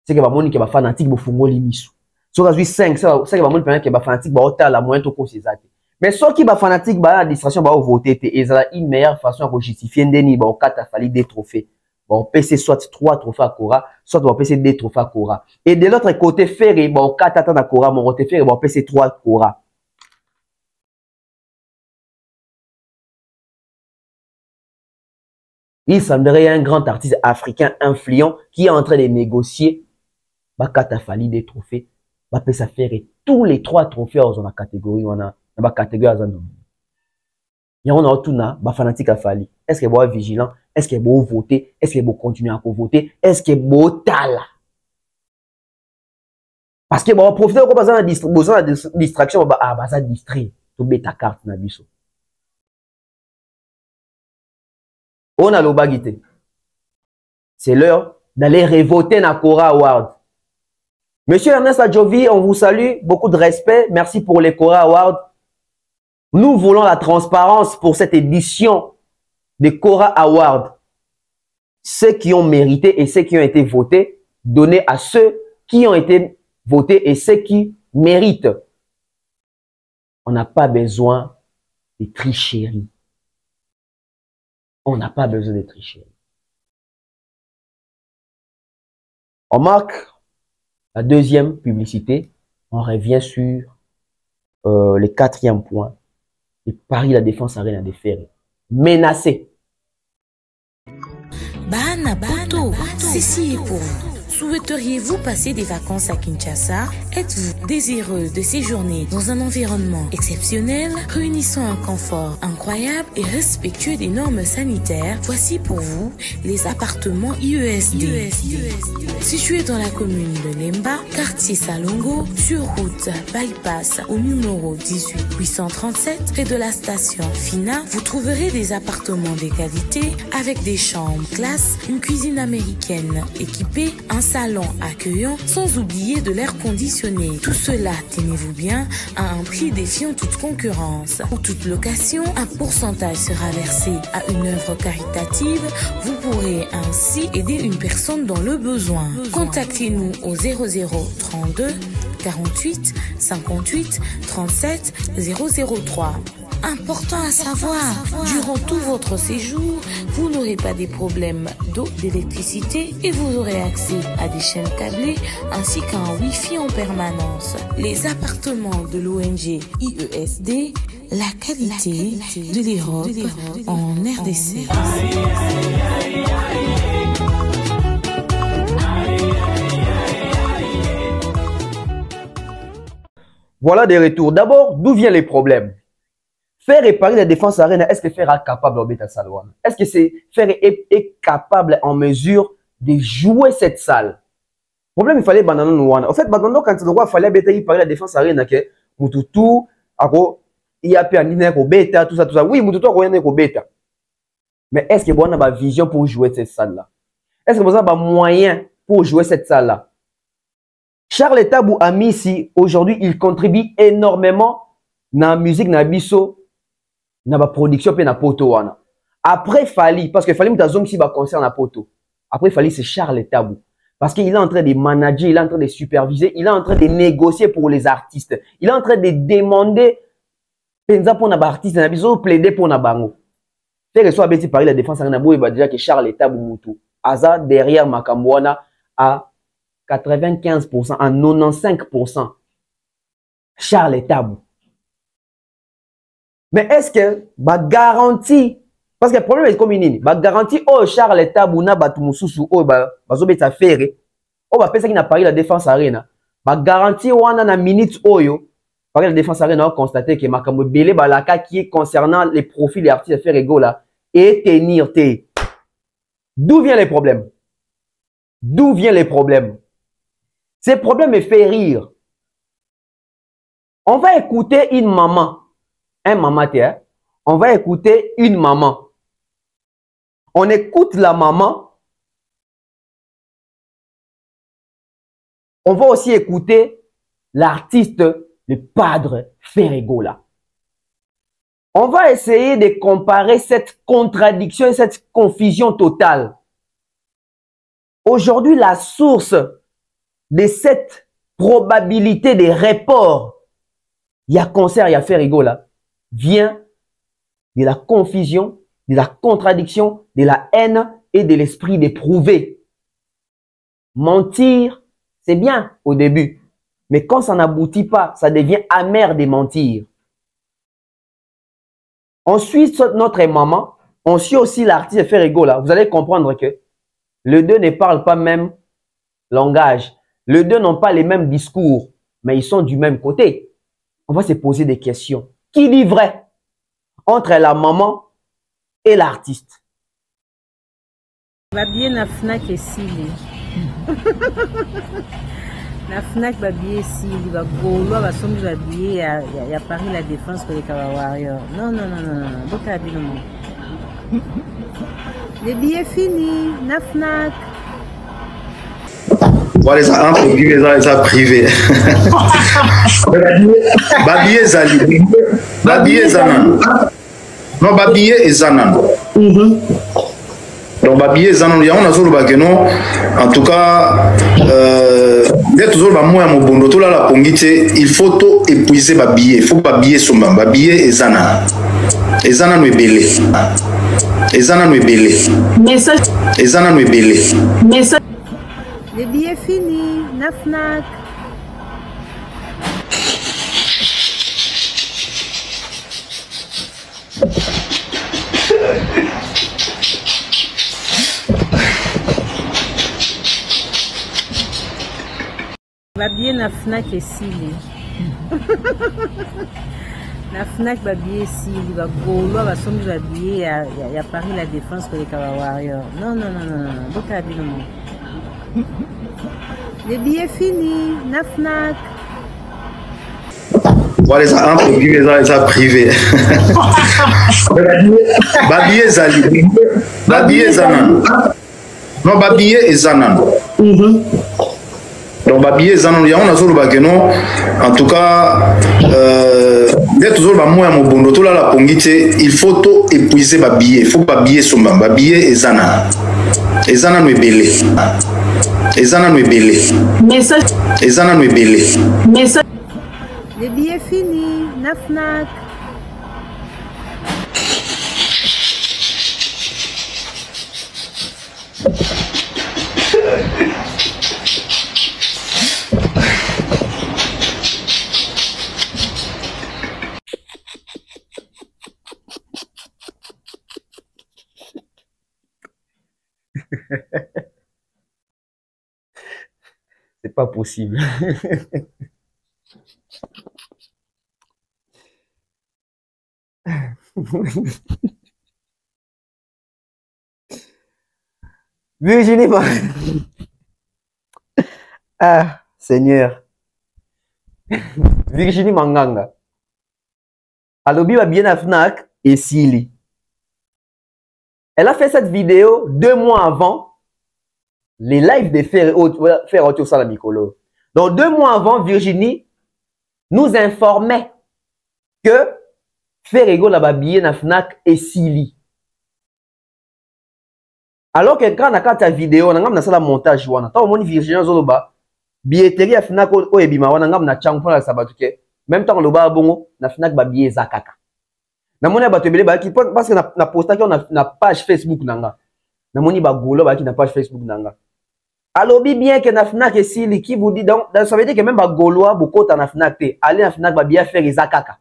C'est que mon qui va fanatique pour fungoli misu. Soit à 5, c'est que mon qui va fanatique pour autant la moyenne to consisate. Mais soit qui va fanatique pour la distraction pour voter et ça une meilleure façon de justifier ndeni bon 4 a fallu des trophées. Bon, PC soit 3 trophées à Cora, soit bon PC 2 trophées à Cora. Et de l'autre côté, Ferré, bon 4 attentes à Cora, mon côté Ferré, bon PC 3 Cora. Il semblerait un grand artiste africain influent qui est en train de négocier, bah 4 a fallu des trophées, bah PC Ferré. Tous les 3 trophées dans la catégorie, on a la catégorie à Zanon. Il y a un autre bah fanatique à fallu. Est-ce que vous êtes vigilant? Est-ce que vous voter? Est-ce que vous continuez à voter? Est-ce que vous tala? Parce que vous profitez de la distraction, bah ça distrait. Tu mets ta carte dans biso. On a le baguité. C'est l'heure d'aller revoter na Cora Award. Monsieur Ernest Adjovi, on vous salue. Beaucoup de respect. Merci pour les Cora Awards. Nous voulons la transparence pour cette édition des Cora Awards. Ceux qui ont mérité et ceux qui ont été votés, donnés à ceux qui ont été votés et ceux qui méritent. On n'a pas besoin de tricherie. On n'a pas besoin de tricherie. On marque la deuxième publicité. On revient sur le 4e point. Et Paris, la défense arène des ferrés. Menacé. Bana Poto, ceci est pour vous. Souhaiteriez-vous passer des vacances à Kinshasa? Êtes-vous désireux de séjourner dans un environnement exceptionnel, réunissant un confort incroyable et respectueux des normes sanitaires? Voici pour vous les appartements IESD. Situés dans la commune de Lemba, quartier Salongo, sur route Bypass au numéro 18837, près de la station Fina, vous trouverez des appartements de qualité avec des chambres classe, une cuisine américaine équipée, un salon accueillant, sans oublier de l'air conditionné. Tout cela, tenez-vous bien, à un prix défiant toute concurrence. Pour toute location, un pourcentage sera versé à une œuvre caritative. Vous pourrez ainsi aider une personne dans le besoin. Contactez-nous au 0032 48 58 37 003. Important à savoir, durant tout votre séjour, vous n'aurez pas des problèmes d'eau, d'électricité et vous aurez accès à des chaînes câblées ainsi qu'à un Wi-Fi en permanence. Les appartements de l'ONG IESD, la qualité de l'Europe en RDC. Voilà des retours. D'abord, d'où viennent les problèmes? Faire réparer la défense arène, est-ce que Faire est capable de mettre ça? Est-ce que Faire est capable en mesure de jouer cette salle? Le problème, il fallait Bandano Nouana. En fait, Bandano, quand il fallait réparer la défense arène, que Mututu, il y a un bêta, tout ça. Oui, Mututu a un bêta. Mais est-ce que vous avez une vision pour jouer cette salle-là? Est-ce que vous avez un moyen pour jouer cette salle-là? Charles Tabou Amissi, aujourd'hui, il contribue énormément dans la musique, dans la biso, dans la production et dans la poto. Après Fali, parce que Fali Moutazong si va concert na poto. Après Fali, c'est Charles Tabou. Parce qu'il est en train de manager, il est en train de superviser, il est en train de négocier pour les artistes. Il est en train de demander, penza pour les artistes, na biso plaider pour na bango. Fait que soit bêti Paris la défense il va déjà que Charles Tabou Moutou. Aza derrière Makambouana à 95%, à 95%. Charles Tabou. Mais est-ce que ma garantie, parce que le problème est comme une ma garantie, oh Charles Tabou na batumususu, oh bazobeta ferré, oh bah penser qu'il n'a pas la défense arena. ba garantie wana na minute oyo par la défense arena a constaté que makambo belé balaka qui est concernant les profils des artistes faire ego là et tenir té. D'où viennent les problèmes? D'où viennent les problèmes? Ces problèmes me fait rire. On va écouter une maman, un maman té, on va écouter une maman. On écoute la maman. On va aussi écouter l'artiste, le padre Ferregola. On va essayer de comparer cette contradiction et cette confusion totale. Aujourd'hui, la source de cette probabilité de report, il y a concert, il y a Ferregola, vient de la confusion, de la contradiction, de la haine et de l'esprit d'éprouver. Mentir, c'est bien au début, mais quand ça n'aboutit pas, ça devient amer de mentir. On suit notre maman, on suit aussi l'artiste Ferregola. Vous allez comprendre que les deux ne parlent pas même langage. Les deux n'ont pas les mêmes discours, mais ils sont du même côté. On va se poser des questions. Qui dit vrai entre la maman et l'artiste? Babie na Fnac esili. Na Fnac babie esili ba golo ba sombi babie ya Paris la Défense pour les Warriors. Non. Donc la bino. Les billets finis na Fnac. Voilà, ça entre guillemets, ça privé. Babie zali. Babie zanan. Non, babie et zanan. Donc, babie zanan, il y a un azul bageno. En tout cas, dès toujours, la pongite, il faut tout épuiser babie. Il faut babie somba. Babie et zanan. Et zanan est belé. Et zanan est belé. Et zanan est belé. Les billets finis, na Fnac. Babie na Fnac esili. Na Fnac babie esili ba golo ba sombi babie ya Paris la Défense pour les Warriors. Non. Donc la bino. Les billets finis, na Fnac. Voilà, ça entre guillemets, ça privé. Babie zali. Babie zanan. Non, babie et zanan. Donc, babie zanan, il y a un azul bageno. En tout cas, dès toujours, la pongite, il faut tout épuiser babie. Il faut babie somba. Babie et zanan. Et zanan est belé. Et zanan est belé. Et zanan est belé. Les billets finis, na Fnac. C'est pas possible. Virginie, ah, Seigneur. Virginie Manganga. Alobi va bien à Fnac et Sili. Elle a fait cette vidéo 2 mois avant les lives de faire autre ça la Mikolo. Donc 2 mois avant, Virginie nous informait que Ferrego la babillé na Fnac et Sili. Alors que quand on a ta vidéo, on a fait le montage. On a Virginie Zoloba, billetterie à Fnac ou Ebima, on a fait chang pour la sabatuke. Même temps, le bar bongo, na Fnac babillé zakaka. Na moni batebele ba ki parce que na posta ki na page Facebook nanga. Na moni ba golo ba ki na page Facebook nanga. Alors bien que na Fnac et Sili qui vous dit donc ça veut dire que même ba goloa bokota na Fnac te aller na Fnac ba bien faire zakaka.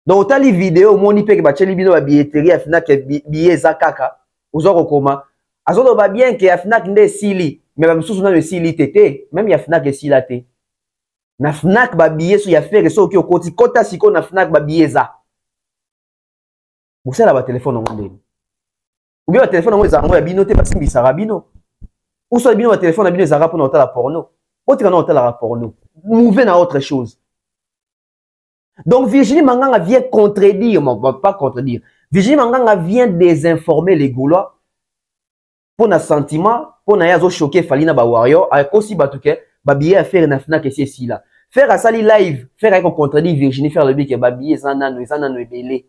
Donc autant les vidéos moni pe ke ba cheli bino ba billetterie à Fnac billet zakaka. Ozoko koma. Azodo ba bien que Fnac nde Sili mais ba sous na le sili tété même ya Fnac esi la té na Fnac ba billet so ya faire so ki okoti kota siko na Fnac ba billet za bosala ba téléphone ngo ndeni ou bien ba téléphone ngo ezango ya bino te basimbi sarabino ou so bino ba téléphone na bino ezanga pour na hôtel porno otika na hôtel la porno mouvez na autre chose. Donc Virginie Manganga vient contredire, pas contredire, Virginie Manganga vient désinformer les Gaulois pour un sentiment, pour un choquer Falina ba warrior, avec aussi batuke, babiye à faire na Fnac et c'est là. Faire à sali live, faire avec contredire Virginie, faire le bic et babiye zanano ebele.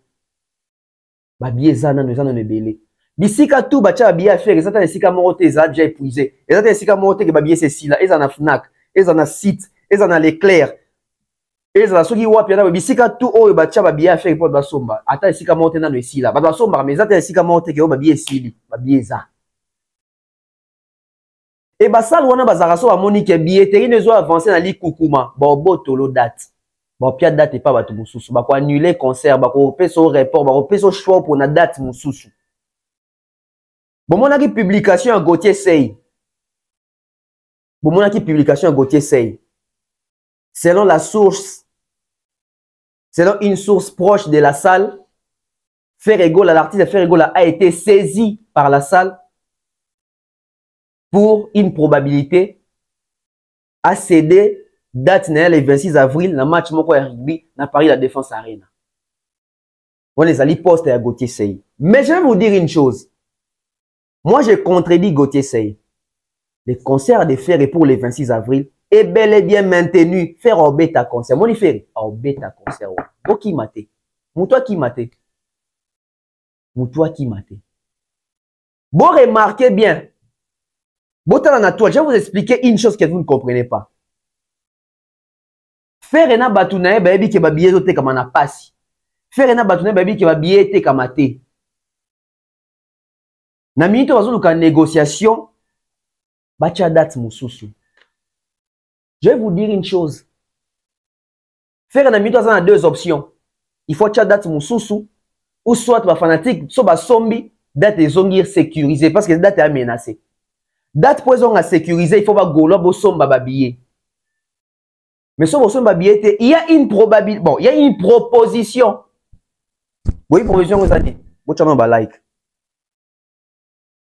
Babiye zanano ebele. Bisika tout bacha babiye à faire, et ça t'as sika morote, ça déjà épuisé. Et ça t'as sika morote que babiye c'est là, et ça na Fnac, et ça na site, et ça na l'éclair. Et ça soki wapi na bisika tout oyo bacha babiye à faire pour basomba. Ata sika morote na no ici là. Ba basomba mais ça t'as sika morote que babiye sili, babiye za. Et basal wana bazaraso amoni ke billetterie ne zo avancer na li kukuma ba botolo date ba pia date et pas ba to mususu ba ko annuler concert ba ko peso report ba ko peso choix pour na date mususu bon mona ki publication à Gauthier Sey bon mona ki publication à Gauthier Sey selon la source selon une source proche de la salle Ferregola l'artiste Ferregola a été saisi par la salle pour une probabilité à céder date le 26 avril dans le match moko ya rugby dans Paris la Défense Arena. On les a li poste à Gauthier Sey. Mais je vais vous dire une chose. Moi, j'ai contredit Gauthier Sey. Le concert de Ferré pour le 26 avril est bel et bien maintenu. Faire au bêta concert. Mon Ferré, au bêta concert. Bon qui mate? Moutoua qui mate? Moutoua qui mate? Bon, remarquez bien. Je vais vous expliquer une chose que vous ne comprenez pas. Faire un batounae, baby qui va bien te comme un passi. Faire un batounae, baby qui va bien te comme un thé. Na minute où négociation, bacha date mususu. Je vais vous dire une chose. Faire un minute on a deux options. Il faut cha date mususu ou soit ba fanatique, soit ba sombi date des ongir sécurisé parce que date est menacée. Date pour à sécuriser, il faut pas gaulois bosomba babillet. Mais si bosomba babillet, il y a une probabilité. Bon, il y a une proposition. Oui, proposition vous a dit. Vous avez un like.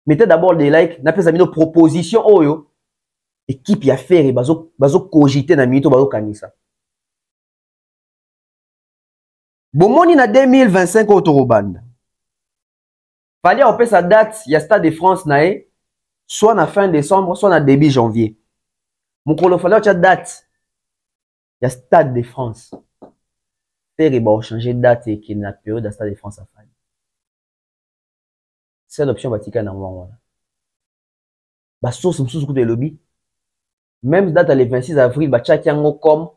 Mettez d'abord des likes. N'a pas une proposition. Oh yo. Équipe y a faire et bazo cogiter na minute bazo kanisa. Bon, moni na 2025 autobande. Fallait on peut sa date. Il y a Stade de France nae. Soit na fin décembre, soit na début janvier. Mon colo fallait que date. Il y a Stade de France. Faire et changer de date et qu'il y a la période de Stade de France à faire. C'est l'option Vatican dans moi. Bah, source sous de lobby. Même date le 26 avril, bah, tchak yango comme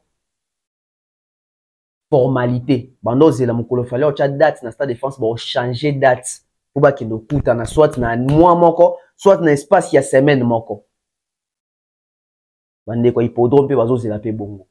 formalité. Bah, non, c'est la mon colo fallait que date na Stade de France, bah, changer de date. Pour pas qu'il nous coûte en soit na mois moko, soit na espace il y a semaine moko. Bande ko hippodrome pe bazo zela pe bongo.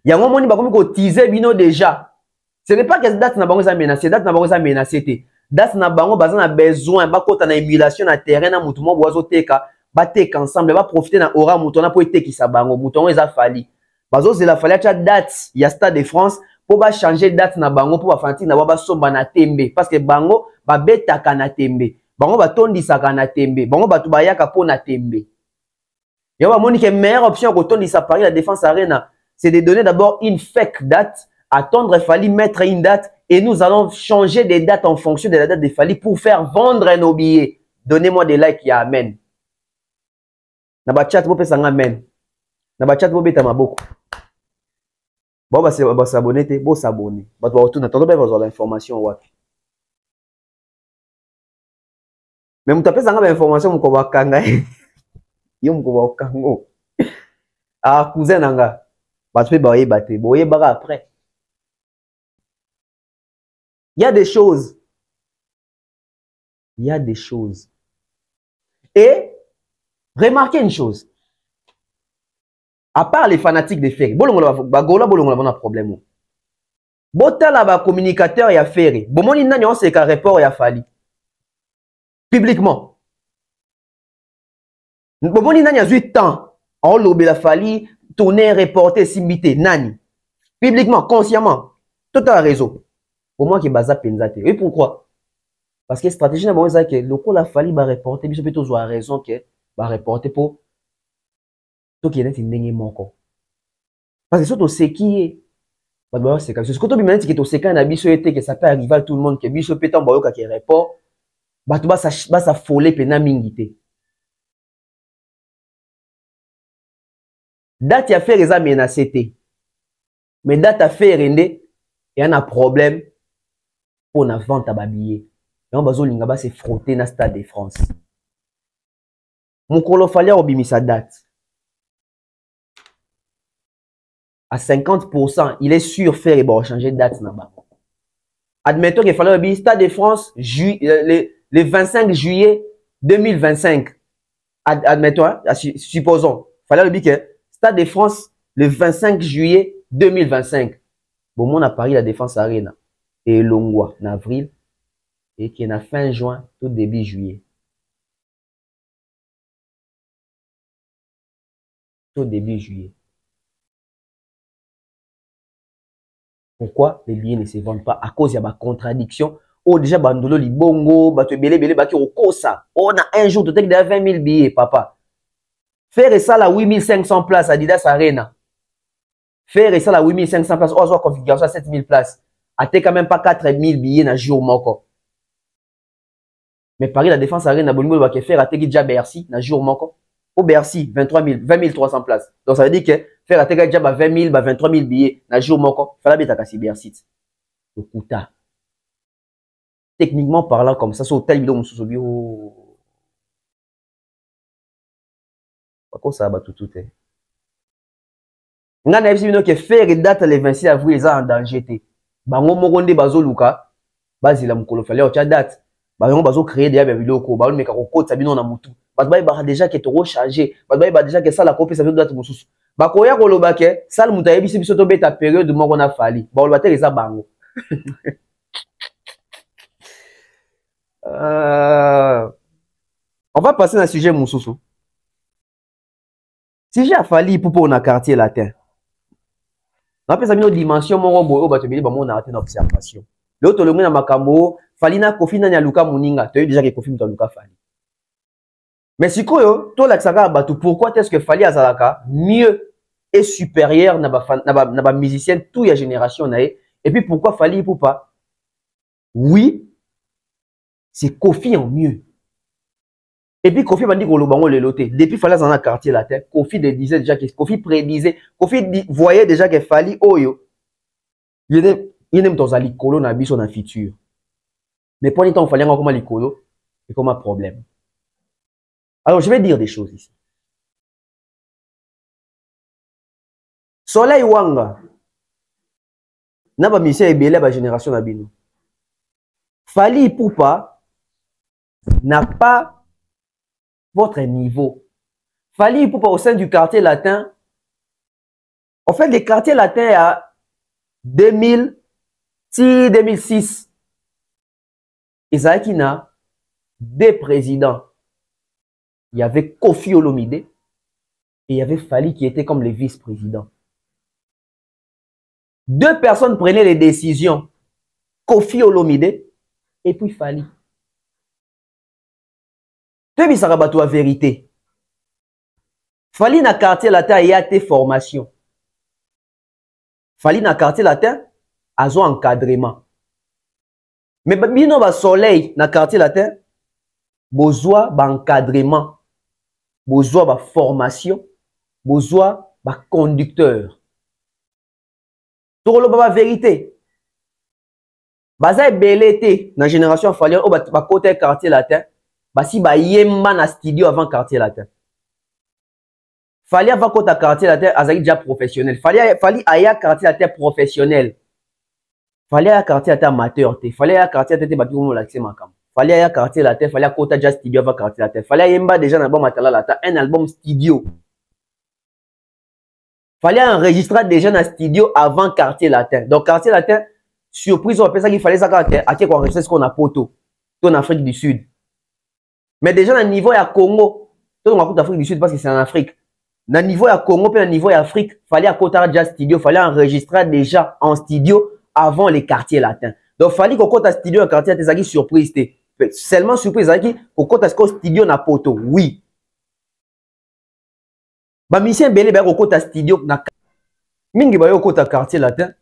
Yango moni ba komi ko teaser bino déjà. Ce n'est pas que date na bango za menacé, date na bango za menacé te. Date na bango baza na besoin ba kota na émulation na terrain na mutu mo boazo teka, ba teka ensemble ba profiter na aura mutu na po etekisa bango, mutu ngo eza fali. Bazo zela fali acha date ya Stade de France. Pour ba changer date na bango pour ba fanti na ba somba na tembe parce que bango ba betaka na tembe bango ba tondisaka na tembe bango ba tubayaka po na tembe ya ba moni que meilleure option ko tondisa Paris la Défense Arena c'est de donner d'abord une fake date attendre Fali mettre une date et nous allons changer des dates en fonction de la date de Fali pour faire vendre nos billets. Donnez-moi des likes ya amen na ba chat bo pesa amen na ba chat bo beta maboko. Bon, bah, c'est s'abonner, bon, s'abonner. Bah, tu vas retourner, t'entends bien, vous l'information, ouais. Mais, vous tapez ça, l'information, vous avez kanga. Vous avez kanga. Ah, cousin, nanga. Bah, tu fais, bah, battre. Bon, bah, après. Il y a des choses. Il y a des choses. Et, remarquez une chose. À part les fanatiques des Ferry, bolongola bon problème. Botala ba communicateur ya Ferry. Bomoni nani on sait qu'un report ya Fali. Publiquement. Bomoni nani a 8 ans. On lobé la fali, tourner, reporter, simité, nani. Publiquement, consciemment. Tout à raison. Pour moi qui est basé penzate. Et pourquoi? Parce que stratégie n'a pas dit que le coup la fali va reporter, mais je peux toujours avoir raison que va reporter pour tout qui est une moko. Parce que surtout c'est qui est. C'est comme ça. Ce que tu me dis que c'est quand abisso était que ça peut arriver à tout le monde que biso pétant boyo qui report. Bah tu vas s'affoler pena mingité. Date à faire les amis menacé. Mais date à faire rende il y a un problème pour la vente à babillet. Et on va se frotter dans le Stade de France. Mon colo fallait obimisa date. À 50%, il est sûr faire et changer de date. Admettons qu'il fallait obimisa Stade de France le 25 juillet 2025. Admettons, hein, supposons, il fallait obimisa que Stade de France le 25 juillet 2025. Bon, on a Paris la Défense Arena et Longwa en avril et qui est en fin juin tout début juillet. Tout début juillet. Pourquoi les billets ne se vendent pas? À cause il y a ma contradiction. Oh déjà bandolo li bongo, bato belé baki au ça. On a un jour peut-être 20 000 billets papa. Faire ça la 8500 places à Adidas Arena. Faire ça la 8500 places, on a configuration à 7000 places. A quand même pas 4000 billets dans jour moko. Mais Paris la Défense Arena bolimo va faire à déjà Bercy dans jour moko. Au Bercy 20 300 places. Donc ça veut dire que faire à déjà 20 000 23 000 billets dans jour moko. Fala beta kasi Bercy. Le kuta. Techniquement parlant comme ça sur tel bidon sous bureau. Pas quoi ça va tout est. Nga na ebisi que faire date le 26 avril ça en danger. Bango mokonde bazo luka bazila mukolo fallait au date. Bango bazo créer des biloko ba meka ko kota bino na mutu. Bato ba déjà que to recharger, bato ba déjà que ça la copie ça veut date mususu. Ba koya ko loba ke sal muta ebisi biso to beta période moko na fali. Ba loba te ça bango. On va passer dans le sujet mususu. Si j'ai fallu pour na quartier latin. On appelle ça une dimension mon boyo bato bili ba mon arrêter d'observation. L'autre le na makambo fali na kofi na luka muninga, tu as déjà que kofi muta luka fali. Mais si koyo to la saka bato pourquoi est-ce que fali azalaka mieux et supérieur na ba musicien toute la génération na et puis pourquoi fali pour pas? Oui, c'est Kofi en mieux. Et puis Kofi m'a dit qu'on le le loté. Depuis fallait dans un quartier latin, Kofi disait déjà que Kofi prédisait, Kofi voyait déjà qu'il fallait oyo. Il aime dans un licolo na biso na futur. Mais pour l'instant, il fallait encore un licolo et comme un problème. Alors je vais dire des choses ici. Soleil Wanga, n'a pas mis ça et belé la génération d'abino. Fali Poupa n'a pas votre niveau. Fali Poupa au sein du quartier latin. En fait, les quartiers latins à 2006, Isaac n'a deux présidents. Il y avait Kofi Olomide et il y avait Fali qui était comme les vice-présidents. Deux personnes prenaient les décisions. Kofi Olomide et puis Fali. Tu vis ça la vérité. Fali na quartier latin y a tes formations. Fali na quartier latin a son encadrement. Mais bino ba soleil na quartier latin besoin d'encadrement, besoin de formation, besoin de conducteur. Tout le la vérité. Baza belete na génération Fali o ba côté quartier latin. Basi ba yemba na studio avant quartier latin. Fali avant côté quartier latin azali déjà professionnel. Fali aya quartier latin professionnel. Fali aya quartier latin amateur te. Fali aya quartier latin batu mo l'accès makam. Fali aya quartier latin, fali côté déjà studio avant quartier latin. Fali yemba déjà un album matala latin, un album studio. Fali enregistrer déjà dans studio avant quartier latin. Donc quartier latin surprise on appelle ça qu'il fallait ça à qui enregistrer ce qu'on a poto. En Afrique du Sud. Mais déjà, dans le niveau à Congo, Tout le d'Afrique du Sud parce que c'est en Afrique. Dans le niveau à Congo et dans le niveau d'Afrique, il fallait à côté déjà studio, il fallait enregistrer déjà en studio avant les quartiers latins. Donc il fallait qu'on côté studio en quartier latin, c'est surprise. Seulement surprise, c'est qu'on côté studio na poto. Oui. Ba mission belé ba côté studio na mingi ba yo côté quartier latin.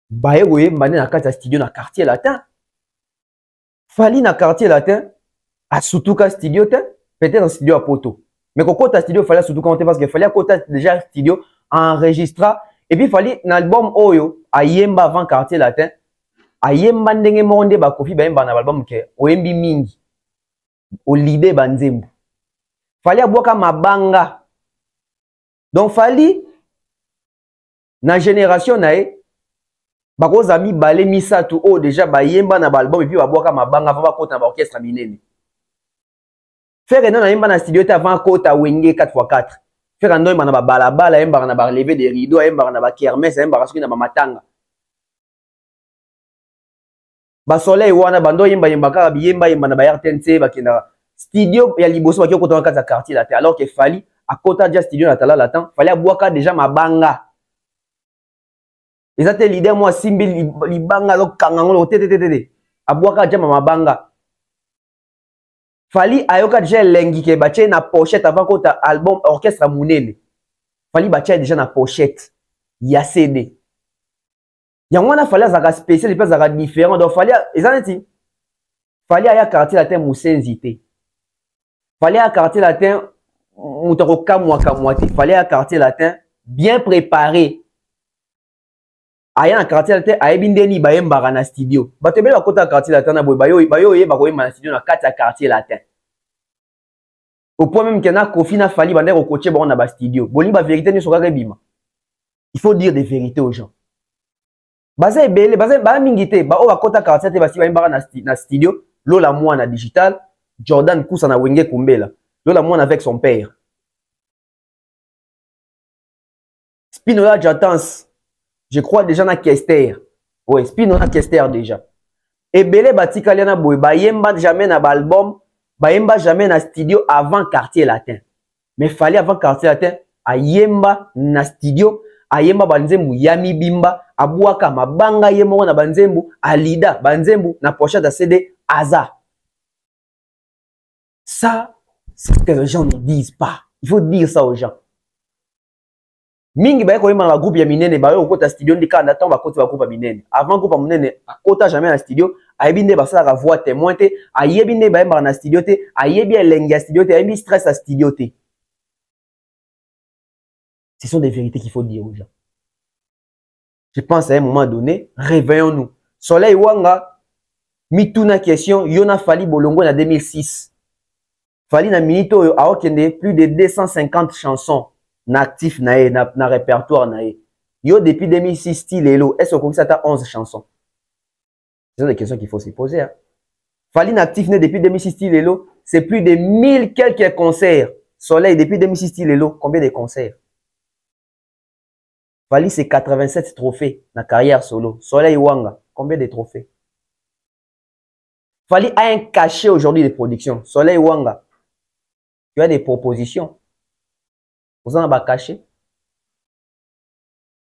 Ba yo yé mbane na côté studio na quartier latin. Fallait na quartier latin à surtout ka studio peut-être un studio à poto. Mais quand côté studio, il fallait surtout compter parce qu'il fallait à côté déjà studio enregistrer. Et puis il fallait un album Oyo, à Yemba avant quartier latin. À Yemba ndenge monde ba kofi ba yemba na album ke oyembi mingi. O lide banzembu. Fallait aboka mabanga. Donc fallait na génération nae bako zami balé misatu o déjà ba yemba na album et puis aboka mabanga va ba kota na orchestre minene. Faire un an dans studio avant kota wenge 4x4. Faire un an dans ba balabala yemba na ba lever des rideaux yemba na ba kermesse yemba soki na ba matanga. Ba soleil wana bando yemba yemba ka yemba na ba RTNC ba kenda studio ya liboso ba ki kota na quartier là alors que fallait à côté déjà studio na tala latin fallait aboka déjà mabanga. Ils étaient leader moi simbi libanga lo kangango tete aboka déjà mabanga. Fali ayoka déjà lengi ke bache na pochette avant que ta album orchestre munene. Fali bache déjà na pochette ya CD. Yangwana fali azaka spécial pas azaka différent donc fali ezaneti. Fali aya quartier latin musenzité. Fali aya quartier latin mutako kamwati. Fali aya quartier latin bien préparé. Aya na quartier latin ayebindeni bayembara na studio. Batebele bakota quartier latin na boy bayo yeba koyemba na studio na kati ya quartier latin. Au point même qu'il y a Kofi na fali bande au coacher bon na ba studio. Boli ba vérité ni sokaka bima. Il faut dire des vérités aux gens. Baza ebele, ba mingité, ba o bakota quartier te basi bayembara na studio, lola mwana digital, Jordan Kousa na wenge kumbela. Lola mwana avec son père. Spinola Jatans. Je crois déjà na Kester. Ouais, Spinola Kester déjà. Ebele batika liana boy ba yemba jamais na ba album, ba yemba jamais na studio avant quartier latin. Mais fallait avant quartier latin a yemba na studio, a yemba banzembu yami bimba, abuaka mabanga yemba na banzembu, alida banzembu na pochette de CD Aza. Ça, c'est ce que les gens ne disent pas. Il faut dire ça aux gens. Mingi ba ko yema na groupe ya minene ba yo kota studio ndika na temps ba kota ba groupe minene avant groupe minene akota jamais na studio ayebinde ba sala voix témoin te ayebinde ba yema na studio te ayebi elengi ya studio te ayebi stress à studio te. Ce sont des vérités qu'il faut dire aux gens. Je pense à un moment donné, réveillons-nous. Soleil Wanga mituna question yona fali bolongo na 2006. Fali na minito yo aokende plus de 250 chansons. Natif na répertoire nae. Yo depuis 2006 style elo, est-ce que ça t'a 11 chansons? Ce sont des questions qu'il faut se poser. Hein. Fali Natif né depuis 2006 style elo, c'est plus de 1000 quelques concerts. Soleil depuis 2006 style elo, combien de concerts? Fali c'est 87 trophées na carrière solo. Soleil Wanga, combien de trophées? Fali a un cachet aujourd'hui de production. Soleil Wanga, tu as des propositions. Vous en avez caché.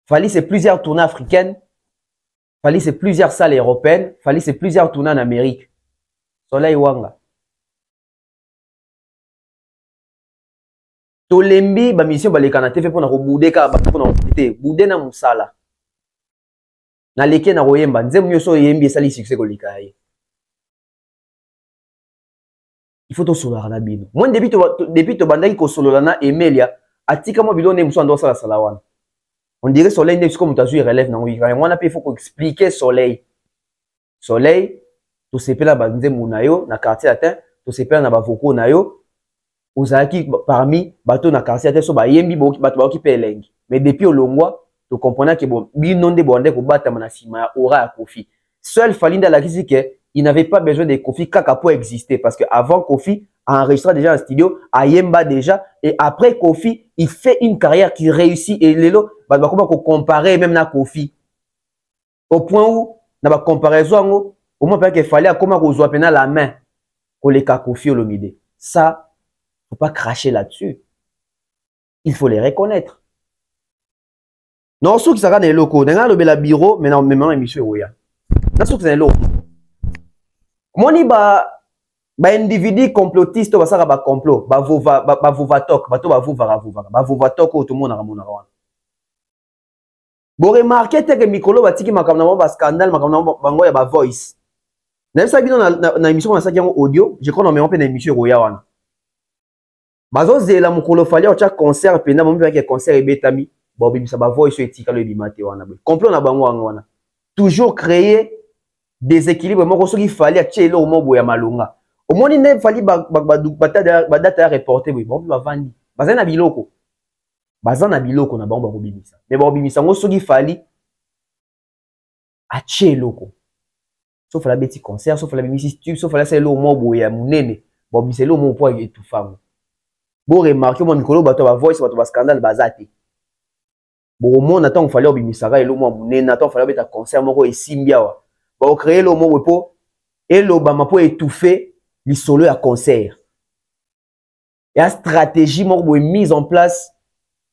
Fali c'est plusieurs tournées africaines. Fali c'est plusieurs salles européennes. Fali c'est plusieurs tournées en Amérique. Soleil Wanga. Tolembi ba mission ba le kanate fait pour na robude ka ba pour na robude bude na musala. Na leke na royemba nzemu nyoso yembi sali succès ko likaye. Il faut to solo na bino. Moi depuis to bandaki ko solo na Emelia atika mo bilone muso ando sala salawana. On dirait Soleil n'est comme tu relève na oui. Moi na pe faut ko expliquer Soleil. Soleil to sepela ba nzemu na yo na quartier latin, to sepela na ba voko na yo. Ozaki parmi bateau na quartier latin so ba yembi bato ba okipe elengi. Mais depuis olongwa to comprenant que bon binonde bonde ko bata na sima ya aura ya Kofi. Seul Falinda la kisi que il n'avait pas besoin de Kofi kaka pour exister parce que avant Kofi a enregistré déjà en studio à Yemba déjà et après Kofi il fait une carrière qui réussit et lelo bah comment comparer même na Kofi au point où na ba comparaison au moins qu'il fallait comment qu'on soit pena la main pour les Kofi Olomide. Ça faut pas cracher là-dessus. Il faut les reconnaître. Non, ceux qui sont dans les locaux, dans le bureau, mais non, maintenant, émission, oui. Dans ceux qui sont dans les locaux. Moi, ni ba individu complotiste, ba saka ba complot, ba vovatok, ba to ba vovatok, tout le monde a ramona rawana. Bon, remarquez que Mikolo ba tiki makamna ba scandale, makamna bango ya ba voice. N'a pas bien na émission on a ça qui audio, je crois on met en peine émission roya wana. Bazo zela mukolo fali o cha concert pena mo bi concert ebetami, bo bimisa ba voice etika le bimate wana. Complot na bango wana. Toujours créer déséquilibre moko soki fali a tchelo au mobo ya malunga. Au moins ne fali ba data reporter oui, bon ba vandi. Bazana biloko. Bazana biloko na bango ba bimisa. Mais ba bimisa ngo soki fali a tchelo. Sauf la bêtise concert, sauf la bêtise tube, sauf la c'est l'eau mobo ya munene. Bon bimisa l'eau mon poids et tout femme. Bon remarquez mon Mikolo bato ba voice bato ba scandale bazate. Bon au monde attend fallait obimisa et l'eau mo munene attend fallait beta concert moko et simbiawa. Ba créer l'eau mo po et l'eau ba ma po étouffer li solo à concert. Et la stratégie moko mise en place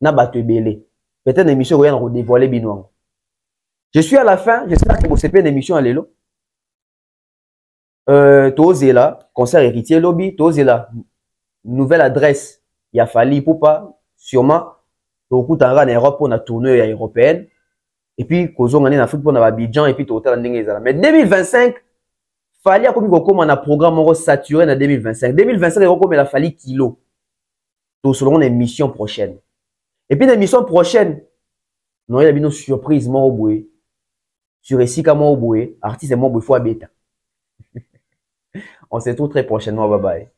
na bato belé. Peut-être une émission rien redévoiler binoang. Je suis à la fin, j'espère que vous savez une émission à l'élo. Tozé là, concert héritier lobby, tozé là, nouvelle adresse, il y a fallu pour pas, sûrement, au coup en Europe pour la tournée européenne, et puis, qu'on en Afrique pour Abidjan, et puis total en mais 2025, fallait comme un programme saturé en 2025. 2025, il y a fallu kilo. Tout selon l'émission prochaine. Et puis, l'émission prochaine, nous avons une surprise, moi, sur Essika, moi, artiste, moi, beta. On se retrouve très prochainement. Bye bye.